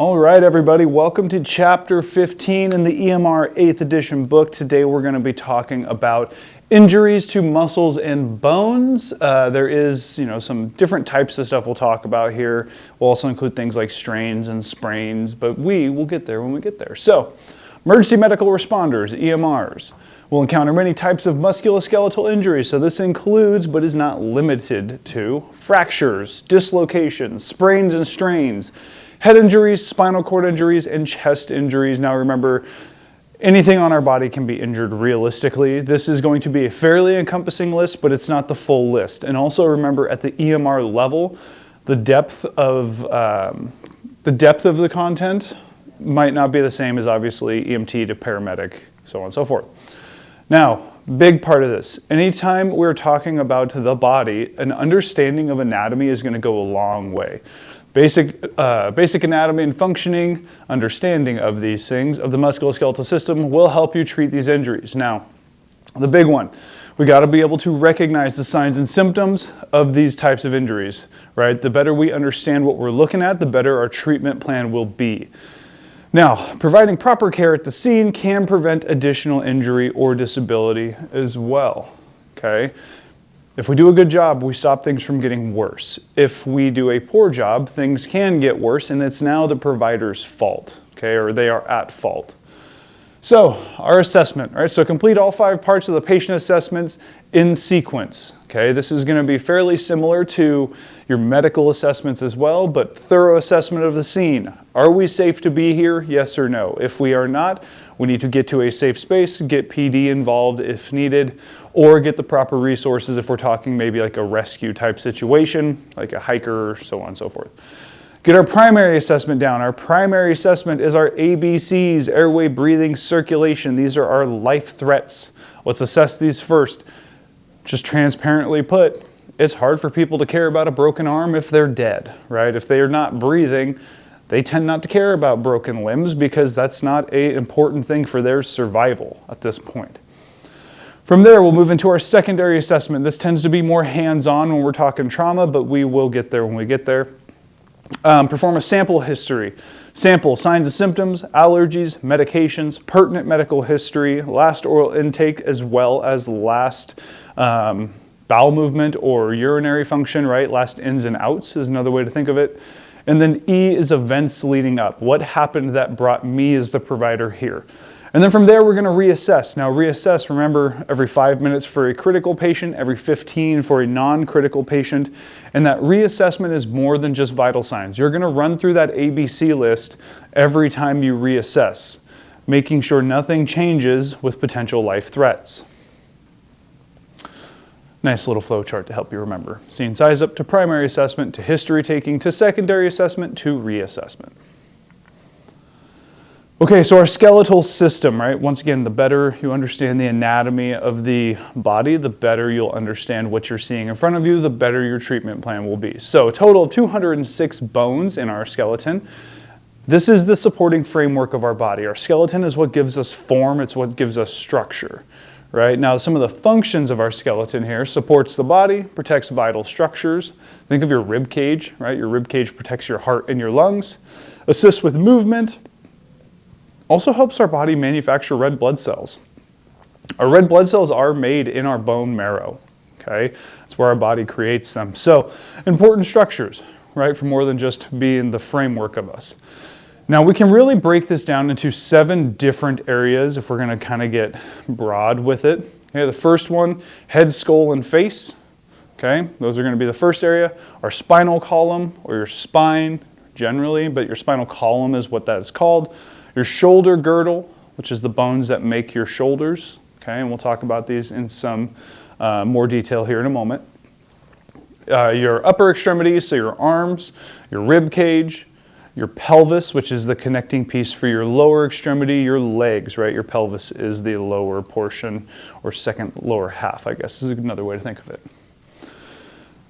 All right, everybody, welcome to Chapter 15 in the EMR 8th edition book. Today we're going to be talking about injuries to muscles and bones. There is, some different types of stuff we'll talk about here. We'll also include things like strains and sprains, but we will get there when we get there. So, emergency medical responders, EMRs. We'll encounter many types of musculoskeletal injuries, so this includes, but is not limited to, fractures, dislocations, sprains and strains, head injuries, spinal cord injuries, and chest injuries. Now remember, anything on our body can be injured realistically. This is going to be a fairly encompassing list, but it's not the full list. And also remember, at the EMR level, the depth of the content might not be the same as obviously EMT to paramedic, so on and so forth. Now, big part of this, anytime we're talking about the body, an understanding of anatomy is going to go a long way. Basic anatomy and functioning, understanding of these things, of the musculoskeletal system, will help you treat these injuries. Now, the big one, we got to be able to recognize the signs and symptoms of these types of injuries, right? The better we understand what we're looking at, the better our treatment plan will be. Now, providing proper care at the scene can prevent additional injury or disability as well, okay? If we do a good job, we stop things from getting worse. If we do a poor job, things can get worse, and it's now the provider's fault, okay, or they are at fault. So, our assessment, right? So complete all 5 parts of the patient assessments in sequence, okay? This is going to be fairly similar to your medical assessments as well, but thorough assessment of the scene. Are we safe to be here? Yes or no? If we are not, we need to get to a safe space, get PD involved if needed, or get the proper resources if we're talking maybe like a rescue type situation, like a hiker, or so on and so forth. Get our primary assessment down. Our primary assessment is our ABCs, airway, breathing, circulation. These are our life threats. Let's assess these first. Just transparently put, it's hard for people to care about a broken arm if they're dead, right? If they are not breathing, they tend not to care about broken limbs because that's not an important thing for their survival at this point. From there, we'll move into our secondary assessment. This tends to be more hands-on when we're talking trauma, but we will get there when we get there. Perform a sample history. Sample signs and symptoms, allergies, medications, pertinent medical history, last oral intake, as well as last bowel movement or urinary function, right? Last ins and outs is another way to think of it. And then E is events leading up. What happened that brought me as the provider here? And then from there, we're going to reassess. Now, reassess, remember, every 5 minutes for a critical patient, every 15 for a non-critical patient. And that reassessment is more than just vital signs. You're going to run through that ABC list every time you reassess, making sure nothing changes with potential life threats. Nice little flow chart to help you remember. Scene size up to primary assessment, to history taking, to secondary assessment, to reassessment. Okay, so our skeletal system, right? Once again, the better you understand the anatomy of the body, the better you'll understand what you're seeing in front of you, the better your treatment plan will be. So a total of 206 bones in our skeleton. This is the supporting framework of our body. Our skeleton is what gives us form, it's what gives us structure, right? Now, some of the functions of our skeleton here: supports the body, protects vital structures. Think of your rib cage, right? Your rib cage protects your heart and your lungs, assists with movement, also helps our body manufacture red blood cells. Our red blood cells are made in our bone marrow, okay? That's where our body creates them. So, important structures, right, for more than just being the framework of us. Now, we can really break this down into 7 different areas if we're going to kind of get broad with it. Okay, the first one, head, skull, and face. Okay, those are going to be the first area. Our spinal column, or your spine generally, but your spinal column is what that is called. Your shoulder girdle, which is the bones that make your shoulders, okay, and we'll talk about these in some more detail here in a moment. Your upper extremities, so your arms, your rib cage, your pelvis, which is the connecting piece for your lower extremity, your legs, right? Your pelvis is the lower portion, or second lower half, I guess is another way to think of it.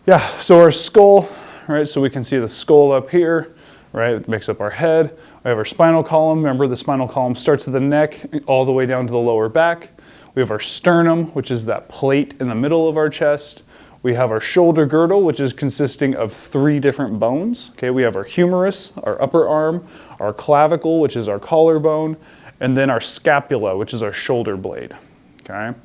Yeah, so our skull, right? So we can see the skull up here, right? It makes up our head. We have our spinal column. Remember, the spinal column starts at the neck all the way down to the lower back. We have our sternum, which is that plate in the middle of our chest. We have our shoulder girdle, which is consisting of 3 different bones. Okay, we have our humerus, our upper arm, our clavicle, which is our collarbone, and then our scapula, which is our shoulder blade. Okay,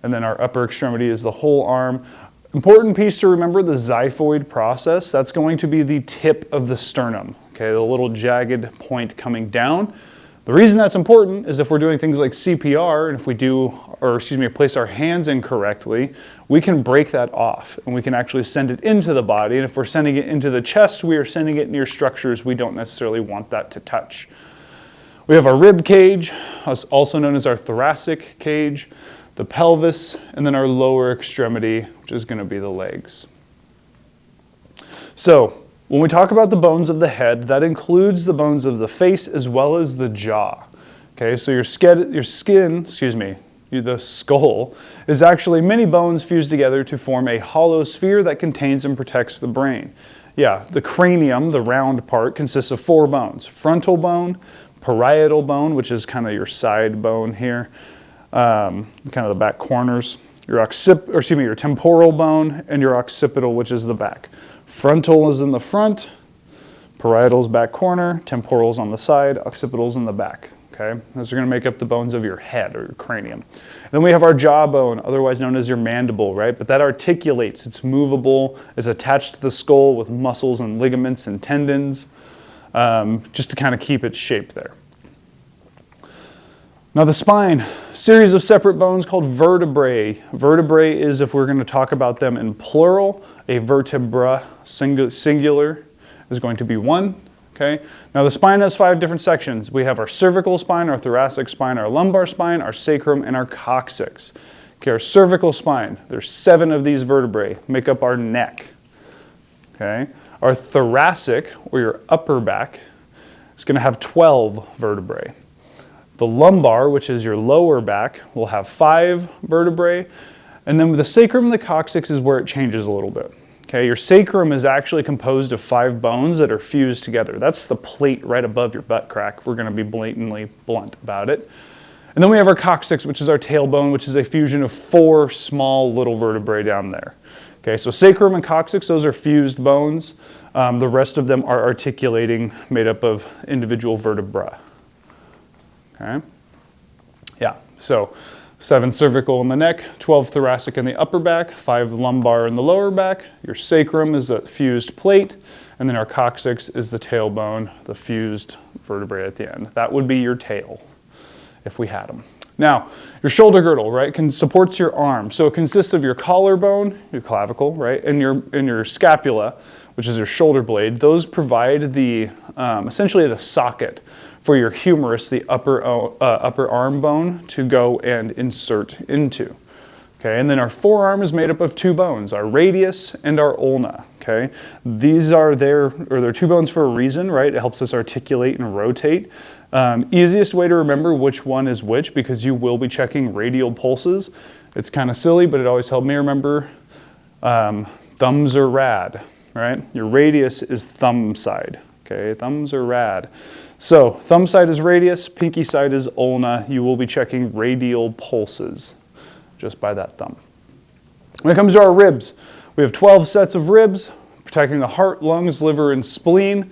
and then our upper extremity is the whole arm. Important piece to remember, the xiphoid process, that's going to be the tip of the sternum. Okay, the little jagged point coming down. The reason that's important is if we're doing things like CPR, and if we place our hands incorrectly, we can break that off and we can actually send it into the body. And if we're sending it into the chest, we are sending it near structures we don't necessarily want that to touch. We have our rib cage, also known as our thoracic cage, the pelvis, and then our lower extremity, which is going to be the legs. So, when we talk about the bones of the head, that includes the bones of the face as well as the jaw. Okay, so the skull is actually many bones fused together to form a hollow sphere that contains and protects the brain. Yeah, the cranium, the round part, consists of 4 bones. Frontal bone, parietal bone, which is kind of your side bone here, kind of the back corners, your temporal bone, and your occipital, which is the back. Frontal is in the front, parietal is back corner, temporal is on the side, occipital is in the back. Okay, those are going to make up the bones of your head or your cranium. And then we have our jawbone, otherwise known as your mandible, right? But that articulates, it's movable, it's attached to the skull with muscles and ligaments and tendons, just to kind of keep its shape there. Now the spine, series of separate bones called vertebrae. Vertebrae is, if we're going to talk about them in plural, a vertebra, singular, is going to be 1. Okay. Now the spine has 5 different sections. We have our cervical spine, our thoracic spine, our lumbar spine, our sacrum, and our coccyx. Okay, our cervical spine, there's 7 of these vertebrae, make up our neck. Okay. Our thoracic, or your upper back, is going to have 12 vertebrae. The lumbar, which is your lower back, will have 5 vertebrae. And then the sacrum and the coccyx is where it changes a little bit. Okay, your sacrum is actually composed of 5 bones that are fused together. That's the plate right above your butt crack, if we're going to be blatantly blunt about it. And then we have our coccyx, which is our tailbone, which is a fusion of 4 small little vertebrae down there. Okay, so sacrum and coccyx, those are fused bones. The rest of them are articulating, made up of individual vertebrae. Okay, yeah, so 7 cervical in the neck, 12 thoracic in the upper back, 5 lumbar in the lower back. Your sacrum is a fused plate, and then our coccyx is the tailbone, the fused vertebrae at the end. That would be your tail, if we had them. Now, your shoulder girdle, right, supports your arm. So it consists of your collarbone, your clavicle, right, and your scapula, which is your shoulder blade. Those provide the essentially the socket for your humerus, the upper arm bone, to go and insert into. Okay, and then our forearm is made up of 2 bones, our radius and our ulna. Okay, these are they're 2 bones for a reason, right? It helps us articulate and rotate. Easiest way to remember which one is which, because you will be checking radial pulses. It's kind of silly, but it always helped me remember. Thumbs are rad, right? Your radius is thumb side. Okay, thumbs are rad. So thumb side is radius, pinky side is ulna. You will be checking radial pulses just by that thumb. When it comes to our ribs, we have 12 sets of ribs protecting the heart, lungs, liver, and spleen.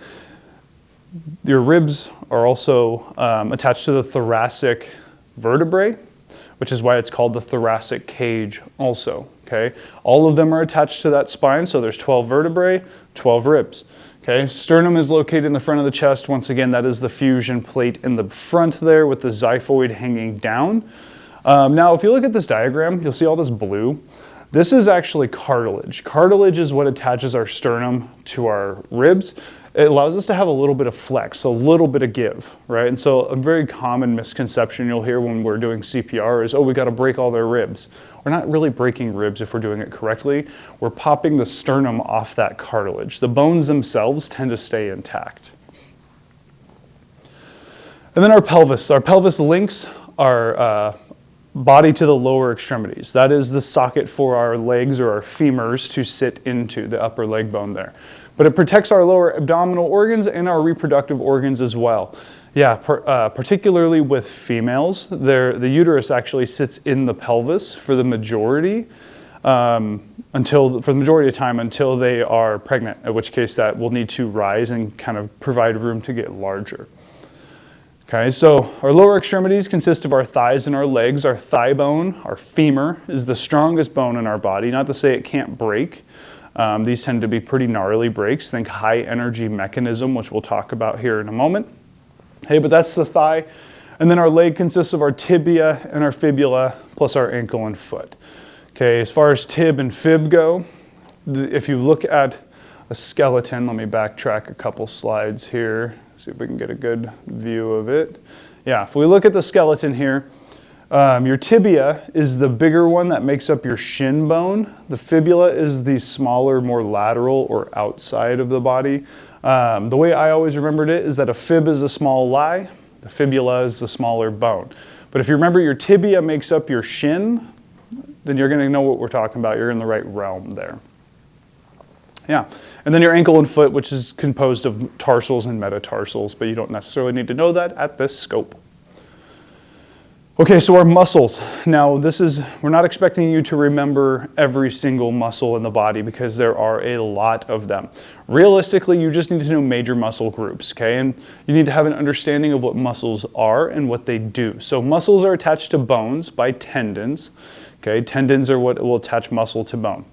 Your ribs are also attached to the thoracic vertebrae, which is why it's called the thoracic cage also. Okay, all of them are attached to that spine, so there's 12 vertebrae, 12 ribs. Okay, sternum is located in the front of the chest. Once again, that is the fusion plate in the front there with the xiphoid hanging down. Now, if you look at this diagram, you'll see all this blue. This is actually cartilage. Cartilage is what attaches our sternum to our ribs. It allows us to have a little bit of flex, a little bit of give, right? And so a very common misconception you'll hear when we're doing CPR is, oh, we got to break all their ribs. We're not really breaking ribs if we're doing it correctly. We're popping the sternum off that cartilage. The bones themselves tend to stay intact. And then our pelvis. Our pelvis links our body to the lower extremities. That is the socket for our legs or our femurs to sit into, the upper leg bone there. But it protects our lower abdominal organs and our reproductive organs as well. Yeah, particularly with females, the uterus actually sits in the pelvis for the majority. for the majority of the time until they are pregnant, in which case that will need to rise and kind of provide room to get larger. Okay, so our lower extremities consist of our thighs and our legs. Our thigh bone, our femur, is the strongest bone in our body. Not to say it can't break. These tend to be pretty gnarly breaks. Think high energy mechanism, which we'll talk about here in a moment. Hey, but that's the thigh. And then our leg consists of our tibia and our fibula, plus our ankle and foot. Okay, as far as tib and fib go, if you look at a skeleton, let me backtrack a couple slides here. See if we can get a good view of it. Yeah, if we look at the skeleton here, your tibia is the bigger one that makes up your shin bone. The fibula is the smaller, more lateral or outside of the body. The way I always remembered it is that a fib is a small lie, the fibula is the smaller bone. But if you remember your tibia makes up your shin, then you're going to know what we're talking about. You're in the right realm there. Yeah, and then your ankle and foot, which is composed of tarsals and metatarsals, but you don't necessarily need to know that at this scope. Okay, so our muscles. Now, we're not expecting you to remember every single muscle in the body because there are a lot of them. Realistically, you just need to know major muscle groups, okay? And you need to have an understanding of what muscles are and what they do. So muscles are attached to bones by tendons, okay? Tendons are what will attach muscle to bone.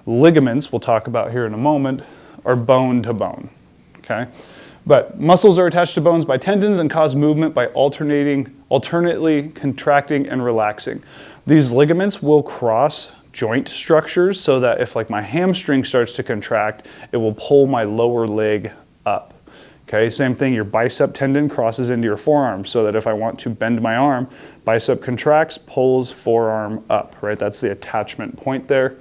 Ligaments, we'll talk about here in a moment, are bone to bone, okay? But muscles are attached to bones by tendons and cause movement by alternately contracting and relaxing. These ligaments will cross joint structures so that if like my hamstring starts to contract, it will pull my lower leg up. Okay, same thing, your bicep tendon crosses into your forearm so that if I want to bend my arm, bicep contracts, pulls forearm up, right? That's the attachment point there.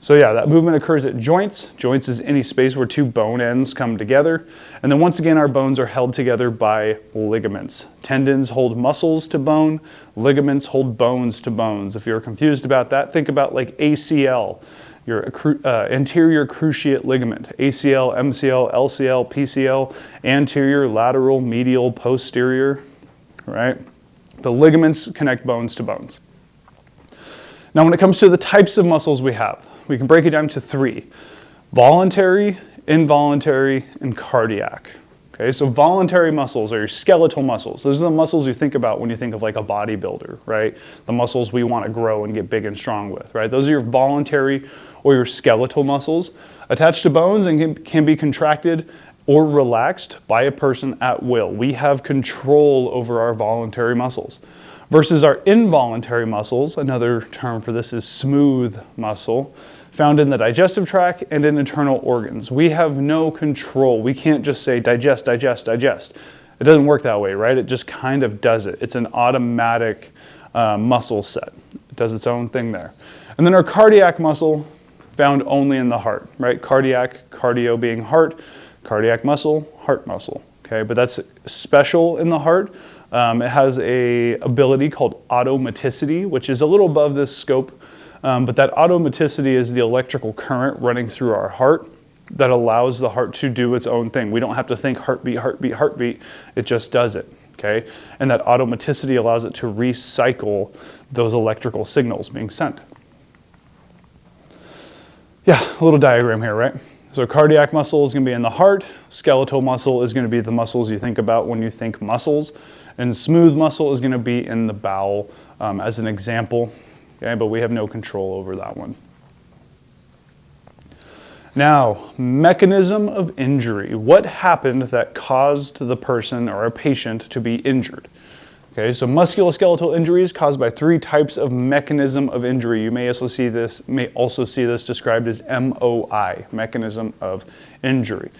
So yeah, that movement occurs at joints. Joints is any space where two bone ends come together. And then once again, our bones are held together by ligaments. Tendons hold muscles to bone. Ligaments hold bones to bones. If you're confused about that, think about like ACL, your anterior cruciate ligament. ACL, MCL, LCL, PCL, anterior, lateral, medial, posterior, right? The ligaments connect bones to bones. Now, when it comes to the types of muscles we have, we can break it down to three: voluntary, involuntary, and cardiac. Okay, so voluntary muscles are your skeletal muscles. Those are the muscles you think about when you think of like a bodybuilder, right? The muscles we want to grow and get big and strong with, right? Those are your voluntary or your skeletal muscles attached to bones and can be contracted or relaxed by a person at will. We have control over our voluntary muscles. Versus our involuntary muscles, another term for this is smooth muscle, found in the digestive tract and in internal organs. We have no control. We can't just say digest, digest, digest. It doesn't work that way, right? It just kind of does it. It's an automatic muscle set. It does its own thing there. And then our cardiac muscle, found only in the heart, right? Cardiac, cardio being heart, cardiac muscle, heart muscle, okay? But that's special in the heart. It has a ability called automaticity, which is a little above this scope, but that automaticity is the electrical current running through our heart that allows the heart to do its own thing. We don't have to think heartbeat, heartbeat, heartbeat. It just does it, okay? And that automaticity allows it to recycle those electrical signals being sent. Yeah, a little diagram here, right? So cardiac muscle is going to be in the heart. Skeletal muscle is going to be the muscles you think about when you think muscles. And smooth muscle is going to be in the bowel as an example. Okay, but we have no control over that one. Now, mechanism of injury. What happened that caused the person or a patient to be injured? Okay, so musculoskeletal injuries caused by three types of mechanism of injury. You may also see this described as MOI, mechanism of injury.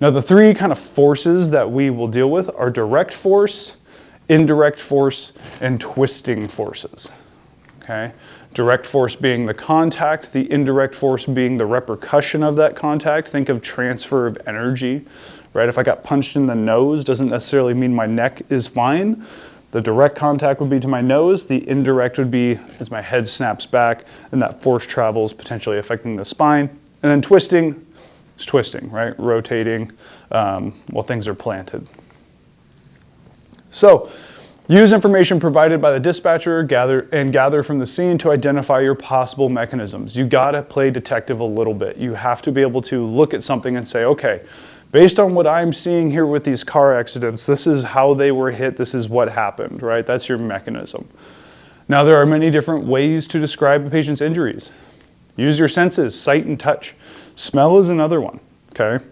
Now, the three kind of forces that we will deal with are direct force, indirect force, and twisting forces. Okay, direct force being the contact, the indirect force being the repercussion of that contact. Think of transfer of energy, right? If I got punched in the nose, doesn't necessarily mean my neck is fine. The direct contact would be to my nose. The indirect would be as my head snaps back and that force travels, potentially affecting the spine. And then twisting is twisting, right? Rotating while things are planted. So Use information provided by the dispatcher gather from the scene to identify your possible mechanisms. You gotta play detective a little bit. You have to be able to look at something and say, okay, based on what I'm seeing here with these car accidents, this is how they were hit, this is what happened, right? That's your mechanism. Now, there are many different ways to describe a patient's injuries. Use your senses, sight and touch. Smell is another one, okay?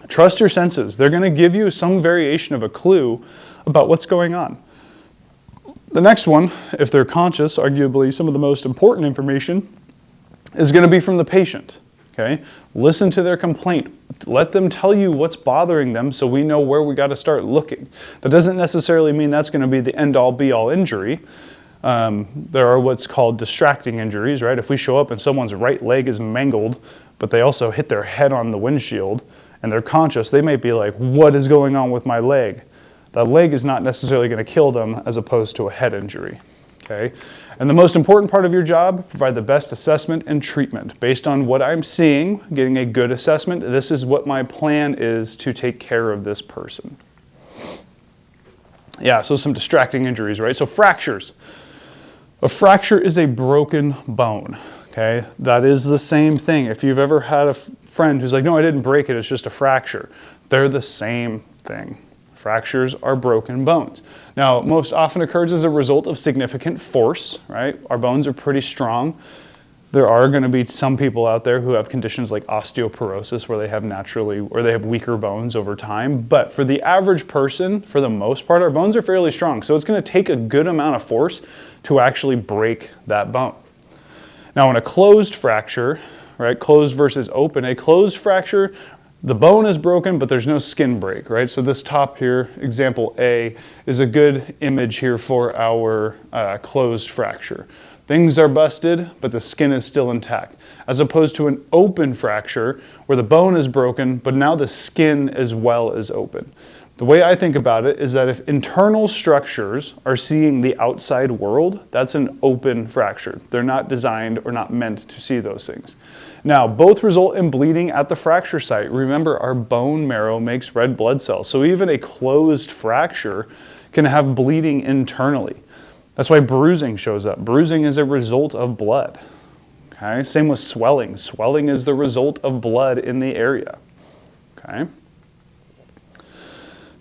Trust your senses. They're gonna give you some variation of a clue about what's going on. The next one, if they're conscious, arguably some of the most important information, is going to be from the patient. Okay? Listen to their complaint. Let them tell you what's bothering them so we know where we got to start looking. That doesn't necessarily mean that's going to be the end-all be-all injury. There are what's called distracting injuries, right? If we show up and someone's right leg is mangled, but they also hit their head on the windshield and they're conscious, they may be like, what is going on with my leg? That leg is not necessarily going to kill them as opposed to a head injury, okay? And the most important part of your job, provide the best assessment and treatment. Based on what I'm seeing, getting a good assessment, this is what my plan is to take care of this person. Yeah, so some distracting injuries, right? So fractures. A fracture is a broken bone, okay? That is the same thing. If you've ever had a friend who's like, no, I didn't break it, it's just a fracture. They're the same thing. Fractures are broken bones. Now, most often occurs as a result of significant force, right? Our bones are pretty strong. There are going to be some people out there who have conditions like osteoporosis where they have weaker bones over time. But for the average person, for the most part, our bones are fairly strong. So it's going to take a good amount of force to actually break that bone. Now, in a closed fracture, right? Closed versus open. A closed fracture, the bone is broken, but there's no skin break, right? So this top here, example A, is a good image here for our closed fracture. Things are busted, but the skin is still intact, as opposed to an open fracture where the bone is broken, but now the skin as well is open. The way I think about it is that if internal structures are seeing the outside world, that's an open fracture. They're not designed or not meant to see those things. Now, both result in bleeding at the fracture site. Remember, our bone marrow makes red blood cells, so even a closed fracture can have bleeding internally. That's why bruising shows up. Bruising is a result of blood. Okay? Same with swelling. Swelling is the result of blood in the area. Okay?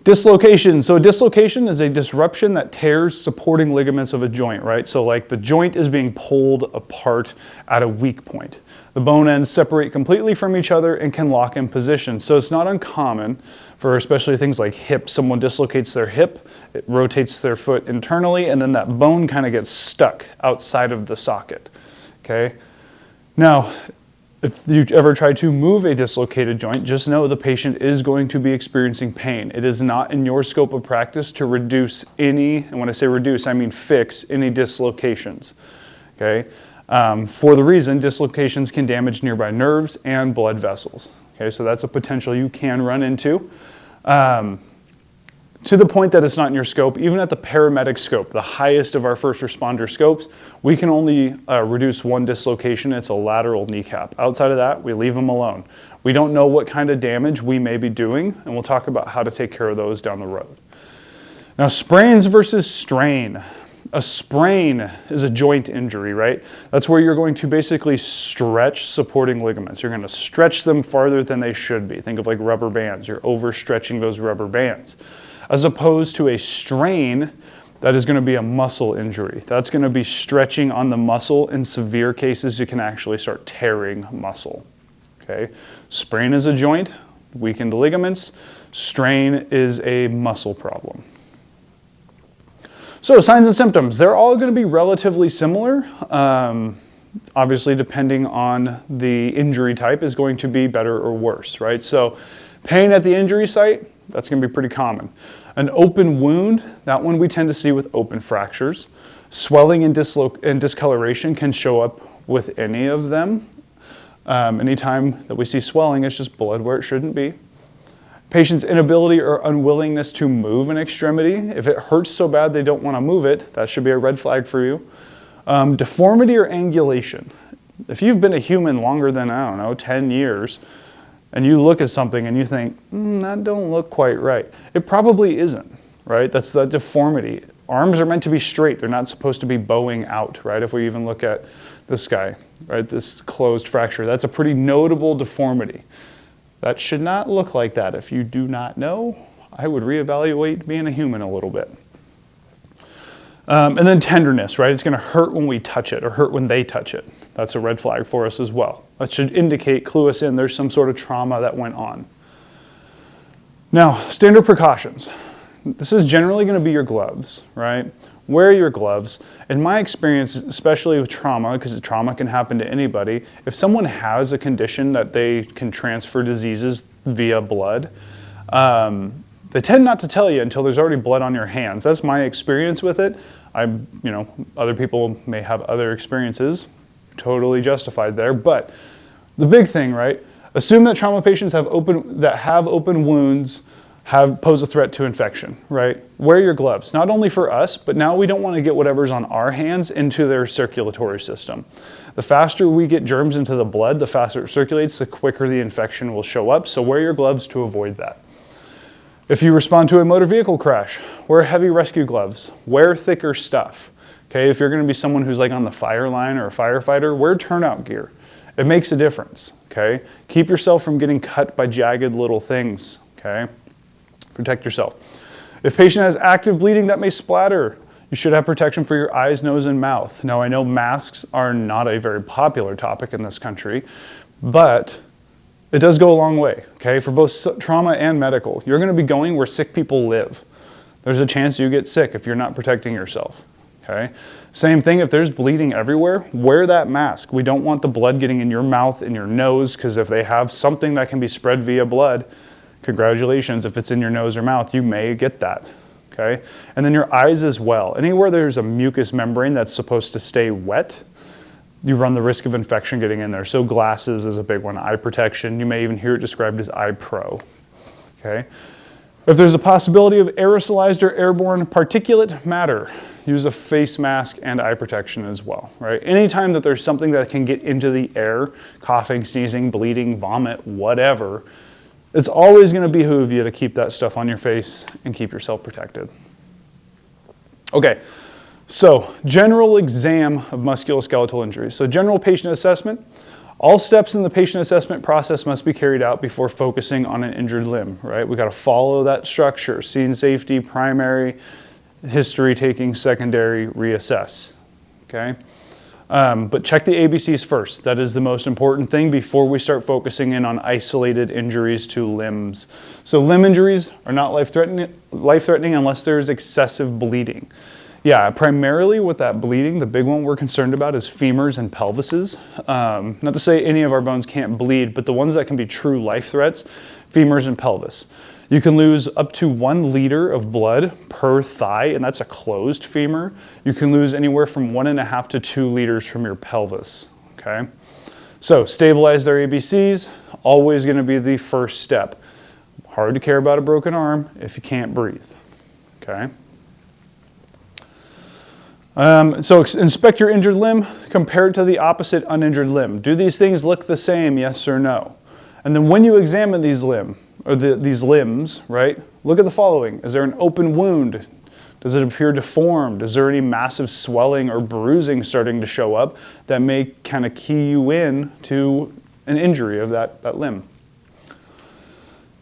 Dislocation. So a dislocation is a disruption that tears supporting ligaments of a joint, right? So like the joint is being pulled apart at a weak point. The bone ends separate completely from each other and can lock in position. So it's not uncommon for especially things like hips. Someone dislocates their hip, it rotates their foot internally, and then that bone kind of gets stuck outside of the socket. Okay? Now, if you ever try to move a dislocated joint, just know the patient is going to be experiencing pain. It is not in your scope of practice to reduce any, and when I say reduce, I mean fix any dislocations. Okay? For the reason, dislocations can damage nearby nerves and blood vessels. Okay, so that's a potential you can run into. To the point that it's not in your scope, even at the paramedic scope, the highest of our first responder scopes, we can only reduce one dislocation. It's a lateral kneecap. Outside of that, we leave them alone. We don't know what kind of damage we may be doing, and we'll talk about how to take care of those down the road. Now, sprains versus strain. A sprain is a joint injury, right? That's where you're going to basically stretch supporting ligaments. You're going to stretch them farther than they should be. Think of like rubber bands. You're overstretching those rubber bands. As opposed to a strain, that is going to be a muscle injury. That's going to be stretching on the muscle. In severe cases, you can actually start tearing muscle. Okay? Sprain is a joint, weakened ligaments. Strain is a muscle problem. So signs and symptoms, they're all going to be relatively similar. Obviously, depending on the injury type, is going to be better or worse, right? So pain at the injury site, that's going to be pretty common. An open wound, that one we tend to see with open fractures. Swelling and discoloration can show up with any of them. Anytime that we see swelling, it's just blood where it shouldn't be. Patient's inability or unwillingness to move an extremity. If it hurts so bad they don't want to move it, that should be a red flag for you. Deformity or angulation. If you've been a human longer than, 10 years, and you look at something and you think, that don't look quite right, it probably isn't, right? That's the deformity. Arms are meant to be straight. They're not supposed to be bowing out, right? If we even look at this guy, right, this closed fracture, that's a pretty notable deformity. That should not look like that. If you do not know, I would reevaluate being a human a little bit. And then tenderness, right? It's going to hurt when we touch it or hurt when they touch it. That's a red flag for us as well. That should indicate, clue us in, there's some sort of trauma that went on. Now, standard precautions. This is generally going to be your gloves, right? Wear your gloves. In my experience, especially with trauma, because trauma can happen to anybody, if someone has a condition that they can transfer diseases via blood, they tend not to tell you until there's already blood on your hands. That's my experience with it. Other people may have other experiences, totally justified there. But the big thing, right? Assume that trauma patients have open wounds pose a threat to infection, right? Wear your gloves, not only for us, but now we don't want to get whatever's on our hands into their circulatory system. The faster we get germs into the blood, the faster it circulates, the quicker the infection will show up. So wear your gloves to avoid that. If you respond to a motor vehicle crash, wear heavy rescue gloves, wear thicker stuff. Okay, if you're going to be someone who's like on the fire line or a firefighter, wear turnout gear. It makes a difference, okay? Keep yourself from getting cut by jagged little things, okay? Protect yourself. If patient has active bleeding that may splatter, you should have protection for your eyes, nose, and mouth. Now, I know masks are not a very popular topic in this country, but it does go a long way, okay? For both trauma and medical. You're going to be going where sick people live. There's a chance you get sick if you're not protecting yourself, okay? Same thing, if there's bleeding everywhere, wear that mask. We don't want the blood getting in your mouth, in your nose, because if they have something that can be spread via blood, congratulations, if it's in your nose or mouth, you may get that, okay? And then your eyes as well. Anywhere there's a mucous membrane that's supposed to stay wet, you run the risk of infection getting in there. So glasses is a big one, eye protection. You may even hear it described as eye pro, okay? If there's a possibility of aerosolized or airborne particulate matter, use a face mask and eye protection as well, right? Anytime that there's something that can get into the air, coughing, sneezing, bleeding, vomit, whatever, it's always going to behoove you to keep that stuff on your face and keep yourself protected. Okay, so general exam of musculoskeletal injuries. So general patient assessment. All steps in the patient assessment process must be carried out before focusing on an injured limb, right? We got to follow that structure, scene safety, primary, history taking, secondary, reassess, okay? But check the ABCs first. That is the most important thing before we start focusing in on isolated injuries to limbs. So limb injuries are not life-threatening unless there is excessive bleeding. Yeah, primarily with that bleeding, the big one we're concerned about is femurs and pelvises. Not to say any of our bones can't bleed, but the ones that can be true life threats, femurs and pelvis. You can lose up to 1 liter of blood per thigh, and that's a closed femur. You can lose anywhere from 1.5 to 2 liters from your pelvis, okay? So stabilize their ABCs, always gonna be the first step. Hard to care about a broken arm if you can't breathe, okay? So inspect your injured limb, compare it to the opposite uninjured limb. Do these things look the same, yes or no? And then when you examine these limbs, right, look at the following. Is there an open wound? Does it appear deformed? Is there any massive swelling or bruising starting to show up that may kind of key you in to an injury of that limb?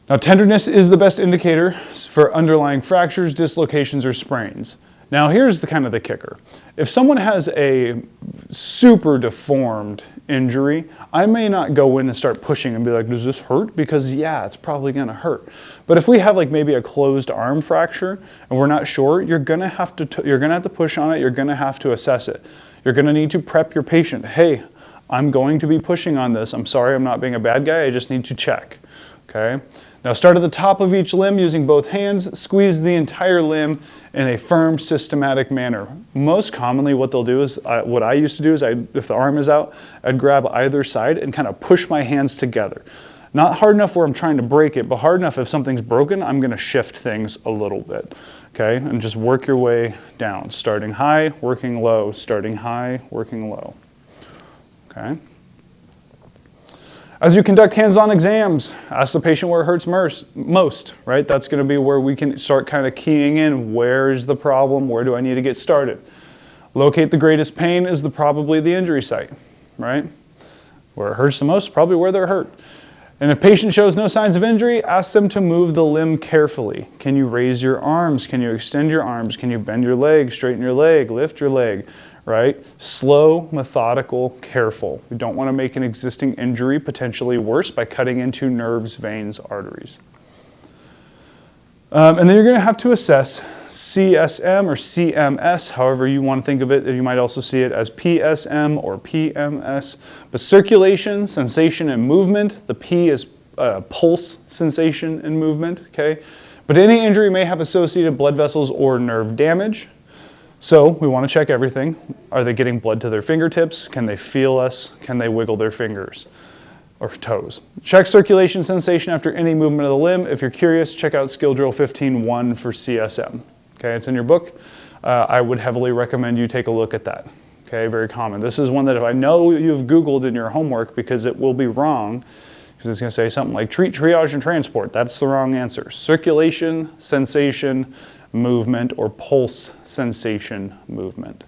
Now, tenderness is the best indicator for underlying fractures, dislocations, or sprains. Now, here's the kind of the kicker. If someone has a super deformed injury, I may not go in and start pushing and be like, does this hurt? Because yeah, it's probably gonna hurt. But if we have like maybe a closed arm fracture and we're not sure, you're gonna have to push on it, you're gonna have to assess it. You're gonna need to prep your patient. Hey, I'm going to be pushing on this. I'm sorry, I'm not being a bad guy, I just need to check, okay? Now start at the top of each limb using both hands, squeeze the entire limb in a firm, systematic manner. Most commonly what they'll do is, what I used to do is, if the arm is out, I'd grab either side and kind of push my hands together. Not hard enough where I'm trying to break it, but hard enough if something's broken, I'm gonna shift things a little bit, okay? And just work your way down, starting high, working low, starting high, working low, okay? As you conduct hands-on exams, ask the patient where it hurts most, right? That's going to be where we can start kind of keying in, where's the problem, where do I need to get started? Locate the greatest pain is probably the injury site, right? Where it hurts the most, probably where they're hurt. And if patient shows no signs of injury, ask them to move the limb carefully. Can you raise your arms? Can you extend your arms? Can you bend your leg, straighten your leg, lift your leg, right? Slow, methodical, careful. We don't want to make an existing injury potentially worse by cutting into nerves, veins, arteries. And then you're going to have to assess CSM or CMS, however you want to think of it. You might also see it as PSM or PMS. But circulation, sensation, and movement. The P is pulse, sensation, and movement. Okay? But any injury may have associated blood vessels or nerve damage. So we want to check everything. Are they getting blood to their fingertips? Can they feel us? Can they wiggle their fingers or toes? Check circulation sensation after any movement of the limb. If you're curious, check out Skill Drill 15.1 for CSM. Okay, it's in your book. I would heavily recommend you take a look at that. Okay, very common. This is one that if I know you've Googled in your homework because it will be wrong, because it's going to say something like treat, triage, and transport. That's the wrong answer. Circulation, sensation, movement, or pulse sensation movement.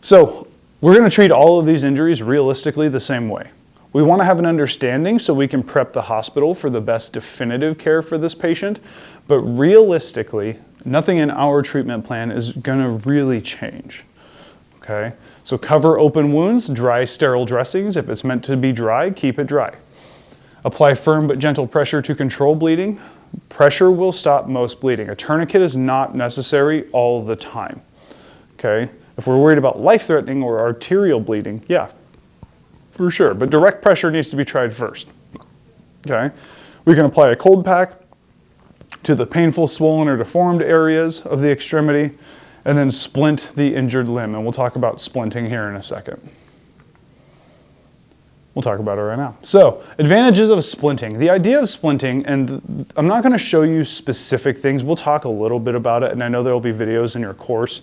So we're going to treat all of these injuries realistically the same way. We want to have an understanding so we can prep the hospital for the best definitive care for this patient, but realistically, nothing in our treatment plan is going to really change. Okay? So cover open wounds, dry sterile dressings. If it's meant to be dry, keep it dry. Apply firm but gentle pressure to control bleeding. Pressure will stop most bleeding. A tourniquet is not necessary all the time. Okay? If we're worried about life-threatening or arterial bleeding, yeah, for sure. But direct pressure needs to be tried first. Okay? We can apply a cold pack to the painful, swollen, or deformed areas of the extremity, and then splint the injured limb. And we'll talk about splinting here in a second. We'll talk about it right now. So, advantages of splinting. The idea of splinting, and I'm not going to show you specific things. We'll talk a little bit about it, and I know there will be videos in your course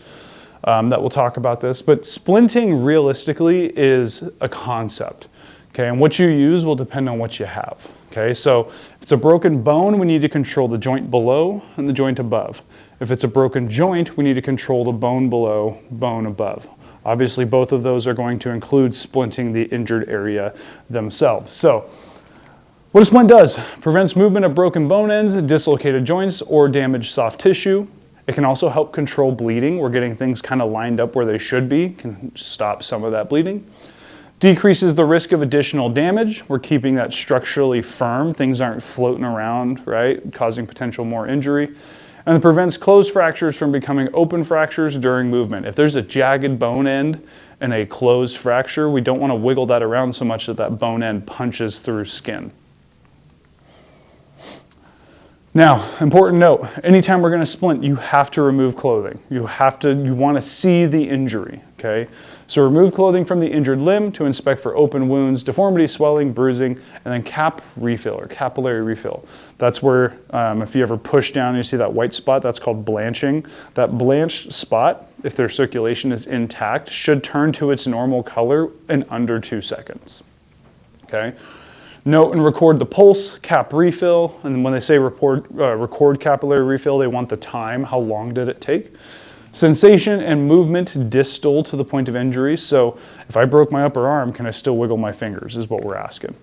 that will talk about this. But splinting realistically is a concept. Okay, and what you use will depend on what you have. Okay, so if it's a broken bone, we need to control the joint below and the joint above. If it's a broken joint, we need to control the bone below, bone above. Obviously, both of those are going to include splinting the injured area themselves. So, what a splint does, prevents movement of broken bone ends, dislocated joints, or damaged soft tissue. It can also help control bleeding. We're getting things kind of lined up where they should be, can stop some of that bleeding. Decreases the risk of additional damage. We're keeping that structurally firm. Things aren't floating around, right, causing potential more injury. And it prevents closed fractures from becoming open fractures during movement. If there's a jagged bone end and a closed fracture, we don't want to wiggle that around so much that that bone end punches through skin. Now, important note, anytime we're going to splint, you have to remove clothing. You want to see the injury, okay? So remove clothing from the injured limb to inspect for open wounds, deformity, swelling, bruising, and then cap refill or capillary refill. That's where if you ever push down and you see that white spot, that's called blanching. That blanched spot, if their circulation is intact, should turn to its normal color in under 2 seconds, okay? Note and record the pulse, cap refill, and when they say record capillary refill, they want the time, how long did it take. Sensation and movement distal to the point of injury, so if I broke my upper arm, can I still wiggle my fingers, is what we're asking.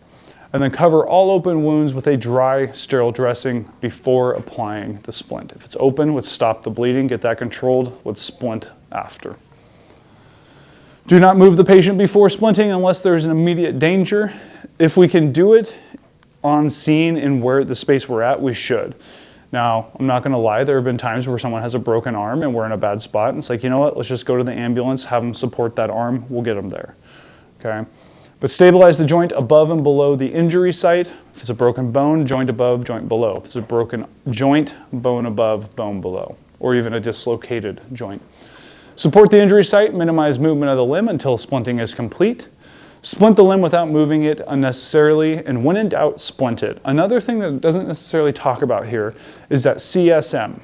And then cover all open wounds with a dry, sterile dressing before applying the splint. If it's open, let's stop the bleeding, get that controlled, let's splint after. Do not move the patient before splinting unless there's an immediate danger. If we can do it on scene in where the space we're at, we should. Now, I'm not going to lie, there have been times where someone has a broken arm and we're in a bad spot, and it's like, you know what, let's just go to the ambulance, have them support that arm, we'll get them there. Okay? But stabilize the joint above and below the injury site. If it's a broken bone, joint above, joint below. If it's a broken joint, bone above, bone below, or even a dislocated joint. Support the injury site, minimize movement of the limb until splinting is complete. Splint the limb without moving it unnecessarily, and when in doubt, splint it. Another thing that it doesn't necessarily talk about here is that CSM,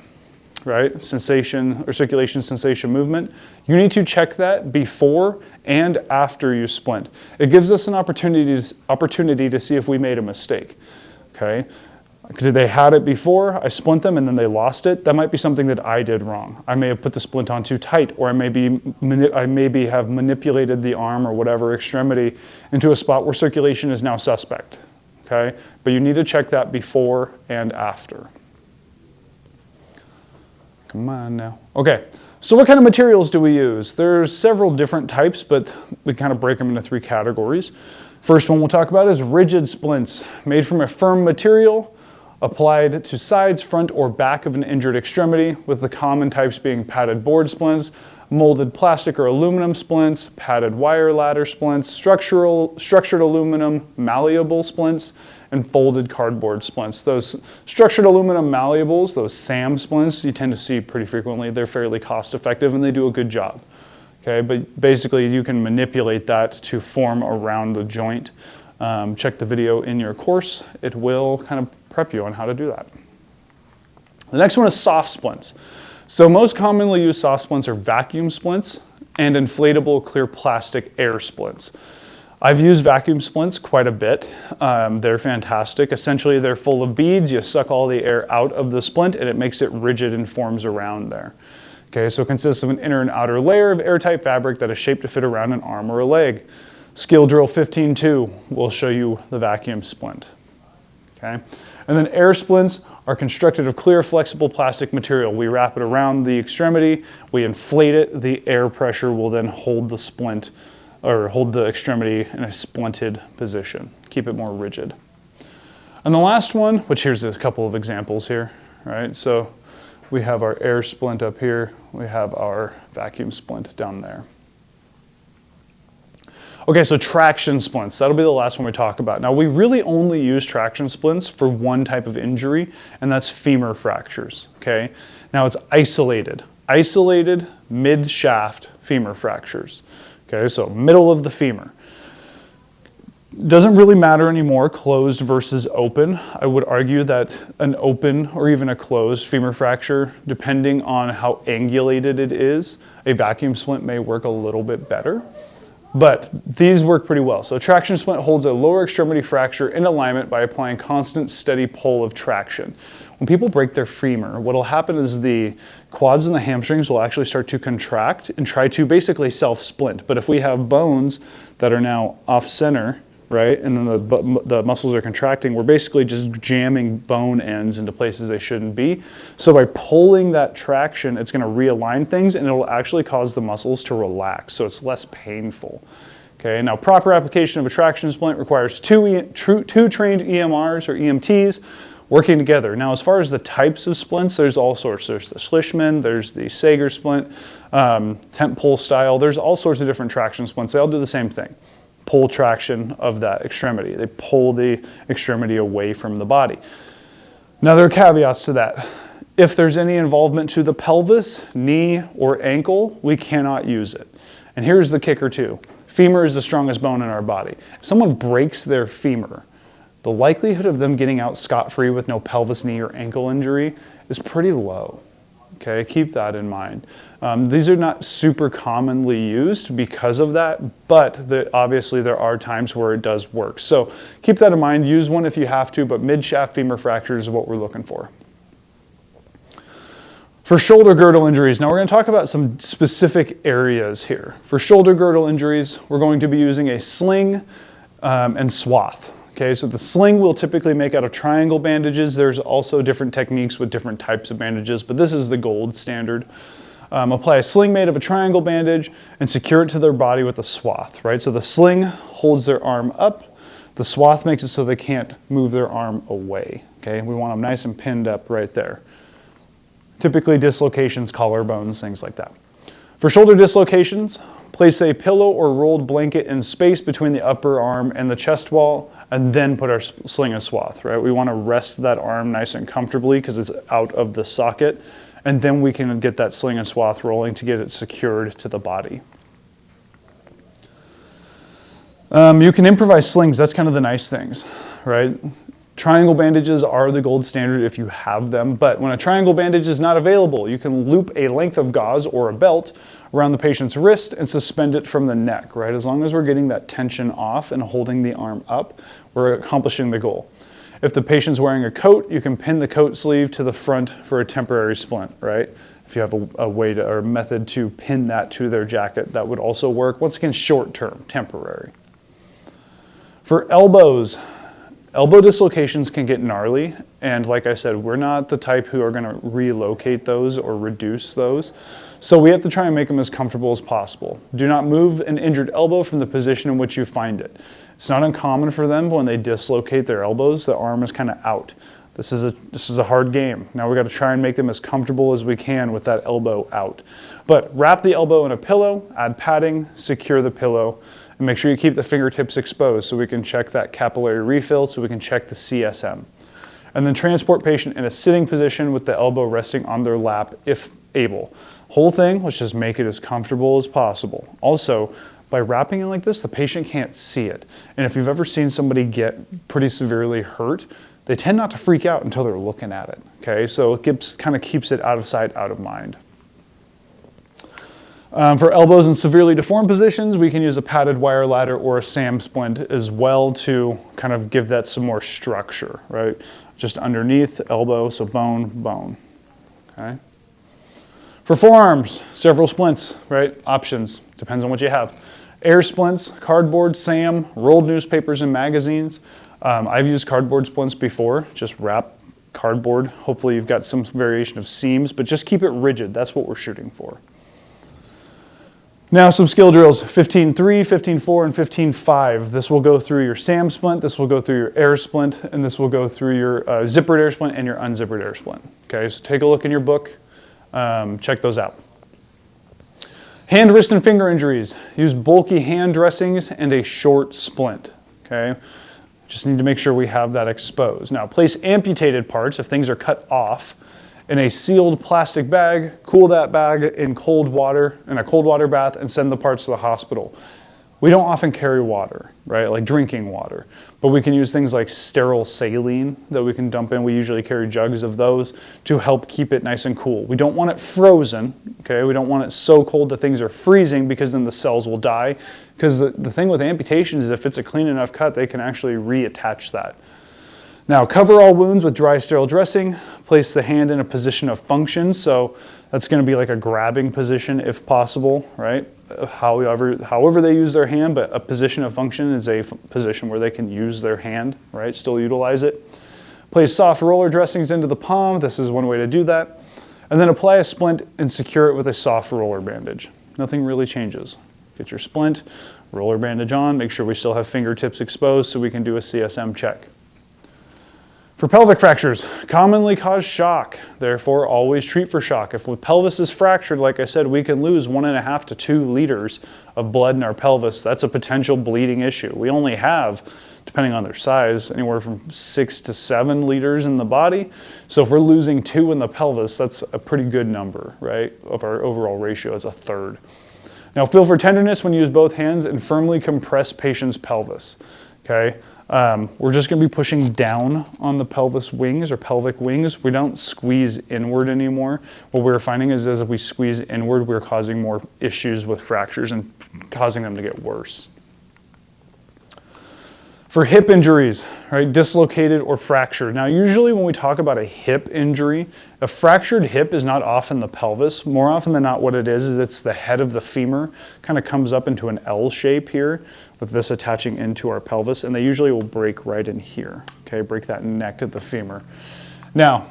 right? Sensation or circulation, sensation, movement. You need to check that before and after you splint. It gives us an opportunity to see if we made a mistake, okay? Did they had it before, I splint them and then they lost it? That might be something that I did wrong. I may have put the splint on too tight, or I maybe have manipulated the arm or whatever extremity into a spot where circulation is now suspect, okay? But you need to check that before and after. Come on now. Okay, so what kind of materials do we use? There's several different types, but we kind of break them into 3 categories. First one we'll talk about is rigid splints, made from a firm material, applied to sides, front, or back of an injured extremity, with the common types being padded board splints, molded plastic or aluminum splints, padded wire ladder splints, structured aluminum malleable splints, and folded cardboard splints. Those structured aluminum malleables, those SAM splints, you tend to see pretty frequently. They're fairly cost effective and they do a good job. Okay, but basically you can manipulate that to form around the joint. Check the video in your course. It will kind of prep you on how to do that. The next one is soft splints. So most commonly used soft splints are vacuum splints and inflatable clear plastic air splints. I've used vacuum splints quite a bit. They're fantastic. Essentially, they're full of beads. You suck all the air out of the splint and it makes it rigid and forms around there. Okay, so it consists of an inner and outer layer of airtight fabric that is shaped to fit around an arm or a leg. Skill drill 15.2 will show you the vacuum splint. Okay, and then air splints are constructed of clear, flexible plastic material. We wrap it around the extremity, we inflate it, the air pressure will then hold the splint or hold the extremity in a splinted position, keep it more rigid. And the last one, which here's a couple of examples here, right? So we have our air splint up here, we have our vacuum splint down there. Okay, so traction splints, that'll be the last one we talk about. Now we really only use traction splints for one type of injury, and that's femur fractures, okay? Now it's isolated mid-shaft femur fractures. Okay, so middle of the femur. Doesn't really matter anymore, closed versus open. I would argue that an open or even a closed femur fracture, depending on how angulated it is, a vacuum splint may work a little bit better. But these work pretty well. So a traction splint holds a lower extremity fracture in alignment by applying constant, steady pull of traction. When people break their femur, what will happen is the quads and the hamstrings will actually start to contract and try to basically self-splint. But if we have bones that are now off-center, right, and then the muscles are contracting, we're basically just jamming bone ends into places they shouldn't be. So by pulling that traction, it's going to realign things and it'll actually cause the muscles to relax, so it's less painful. Okay, now proper application of a traction splint requires two trained EMRs or EMTs working together. Now as far as the types of splints, there's all sorts. There's the Schlissman, there's the Sager splint, tent pole style. There's all sorts of different traction splints. They all do the same thing. Pull traction of that extremity. They pull the extremity away from the body. Now there are caveats to that. If there's any involvement to the pelvis, knee, or ankle, we cannot use it. And here's the kicker too. Femur is the strongest bone in our body. If someone breaks their femur, the likelihood of them getting out scot-free with no pelvis, knee, or ankle injury is pretty low. Okay, keep that in mind. These are not super commonly used because of that, but obviously there are times where it does work. So keep that in mind. Use one if you have to, but mid-shaft femur fractures is what we're looking for. For shoulder girdle injuries, now we're going to talk about some specific areas here. For shoulder girdle injuries, we're going to be using a sling and swath. Okay, so the sling we'll typically make out of triangle bandages. There's also different techniques with different types of bandages, but this is the gold standard. Apply a sling made of a triangle bandage and secure it to their body with a swath, right? So the sling holds their arm up. The swath makes it so they can't move their arm away, okay? We want them nice and pinned up right there. Typically dislocations, collarbones, things like that. For shoulder dislocations, place a pillow or rolled blanket in space between the upper arm and the chest wall, and then put our sling and swath, right? We want to rest that arm nice and comfortably because it's out of the socket, and then we can get that sling and swath rolling to get it secured to the body. You can improvise slings, that's kind of the nice things, right? Triangle bandages are the gold standard if you have them, but when a triangle bandage is not available, you can loop a length of gauze or a belt around the patient's wrist and suspend it from the neck, right? As long as we're getting that tension off and holding the arm up, we're accomplishing the goal. If the patient's wearing a coat, you can pin the coat sleeve to the front for a temporary splint, right? If you have a way to, or a method to pin that to their jacket, that would also work. Once again, short term, temporary. For elbows, elbow dislocations can get gnarly, and like I said, we're not the type who are going to relocate those or reduce those. So we have to try and make them as comfortable as possible. Do not move an injured elbow from the position in which you find it. It's not uncommon for them when they dislocate their elbows, the arm is kind of out. This is a hard game. Now we've got to try and make them as comfortable as we can with that elbow out. But wrap the elbow in a pillow, add padding, secure the pillow, and make sure you keep the fingertips exposed so we can check that capillary refill, so we can check the CSM. And then transport patient in a sitting position with the elbow resting on their lap if able. Whole thing, let's just make it as comfortable as possible. Also, by wrapping it like this, the patient can't see it. And if you've ever seen somebody get pretty severely hurt, they tend not to freak out until they're looking at it, okay? So it kind of keeps it out of sight, out of mind. For elbows in severely deformed positions, we can use a padded wire ladder or a SAM splint as well to kind of give that some more structure, right? Just underneath elbow, so bone, bone, okay? For forearms, several splints, right? Options, depends on what you have. Air splints, cardboard, SAM, rolled newspapers and magazines. I've used cardboard splints before, just wrap cardboard. Hopefully you've got some variation of seams, but just keep it rigid. That's what we're shooting for. Now some skill drills, 15-3, 15-4, and 15-5. This will go through your SAM splint, this will go through your air splint, and this will go through your zippered air splint and your unzippered air splint. Okay, so take a look in your book, check those out. Hand, wrist, and finger injuries. Use bulky hand dressings and a short splint, okay? Just need to make sure we have that exposed. Now, place amputated parts, if things are cut off, in a sealed plastic bag, cool that bag in cold water, in a cold water bath, and send the parts to the hospital. We don't often carry water, right, like drinking water, but we can use things like sterile saline that we can dump in. We usually carry jugs of those to help keep it nice and cool. We don't want it frozen, okay? We don't want it so cold that things are freezing because then the cells will die. Because the thing with amputations is if it's a clean enough cut, they can actually reattach that. Now, cover all wounds with dry sterile dressing. Place the hand in a position of function. So that's going to be like a grabbing position if possible, right? However they use their hand, but a position of function is a position where they can use their hand, right? Still utilize it. Place soft roller dressings into the palm. This is one way to do that. And then apply a splint and secure it with a soft roller bandage. Nothing really changes. Get your splint, roller bandage on, make sure we still have fingertips exposed so we can do a CSM check. For pelvic fractures, commonly cause shock. Therefore, always treat for shock. If the pelvis is fractured, like I said, we can lose 1.5 to 2 liters of blood in our pelvis. That's a potential bleeding issue. We only have, depending on their size, anywhere from 6 to 7 liters in the body. So if we're losing 2 in the pelvis, that's a pretty good number, right? Of our overall ratio is 1/3. Now, feel for tenderness when you use both hands and firmly compress patient's pelvis, okay? We're just going to be pushing down on the pelvis wings or pelvic wings. We don't squeeze inward anymore. What we're finding is as we squeeze inward, we're causing more issues with fractures and causing them to get worse. For hip injuries, right, dislocated or fractured. Now, usually when we talk about a hip injury, a fractured hip is not often the pelvis. More often than not, what it is it's the head of the femur, kind of comes up into an L shape here, with this attaching into our pelvis, and they usually will break right in here, okay, break that neck of the femur. Now,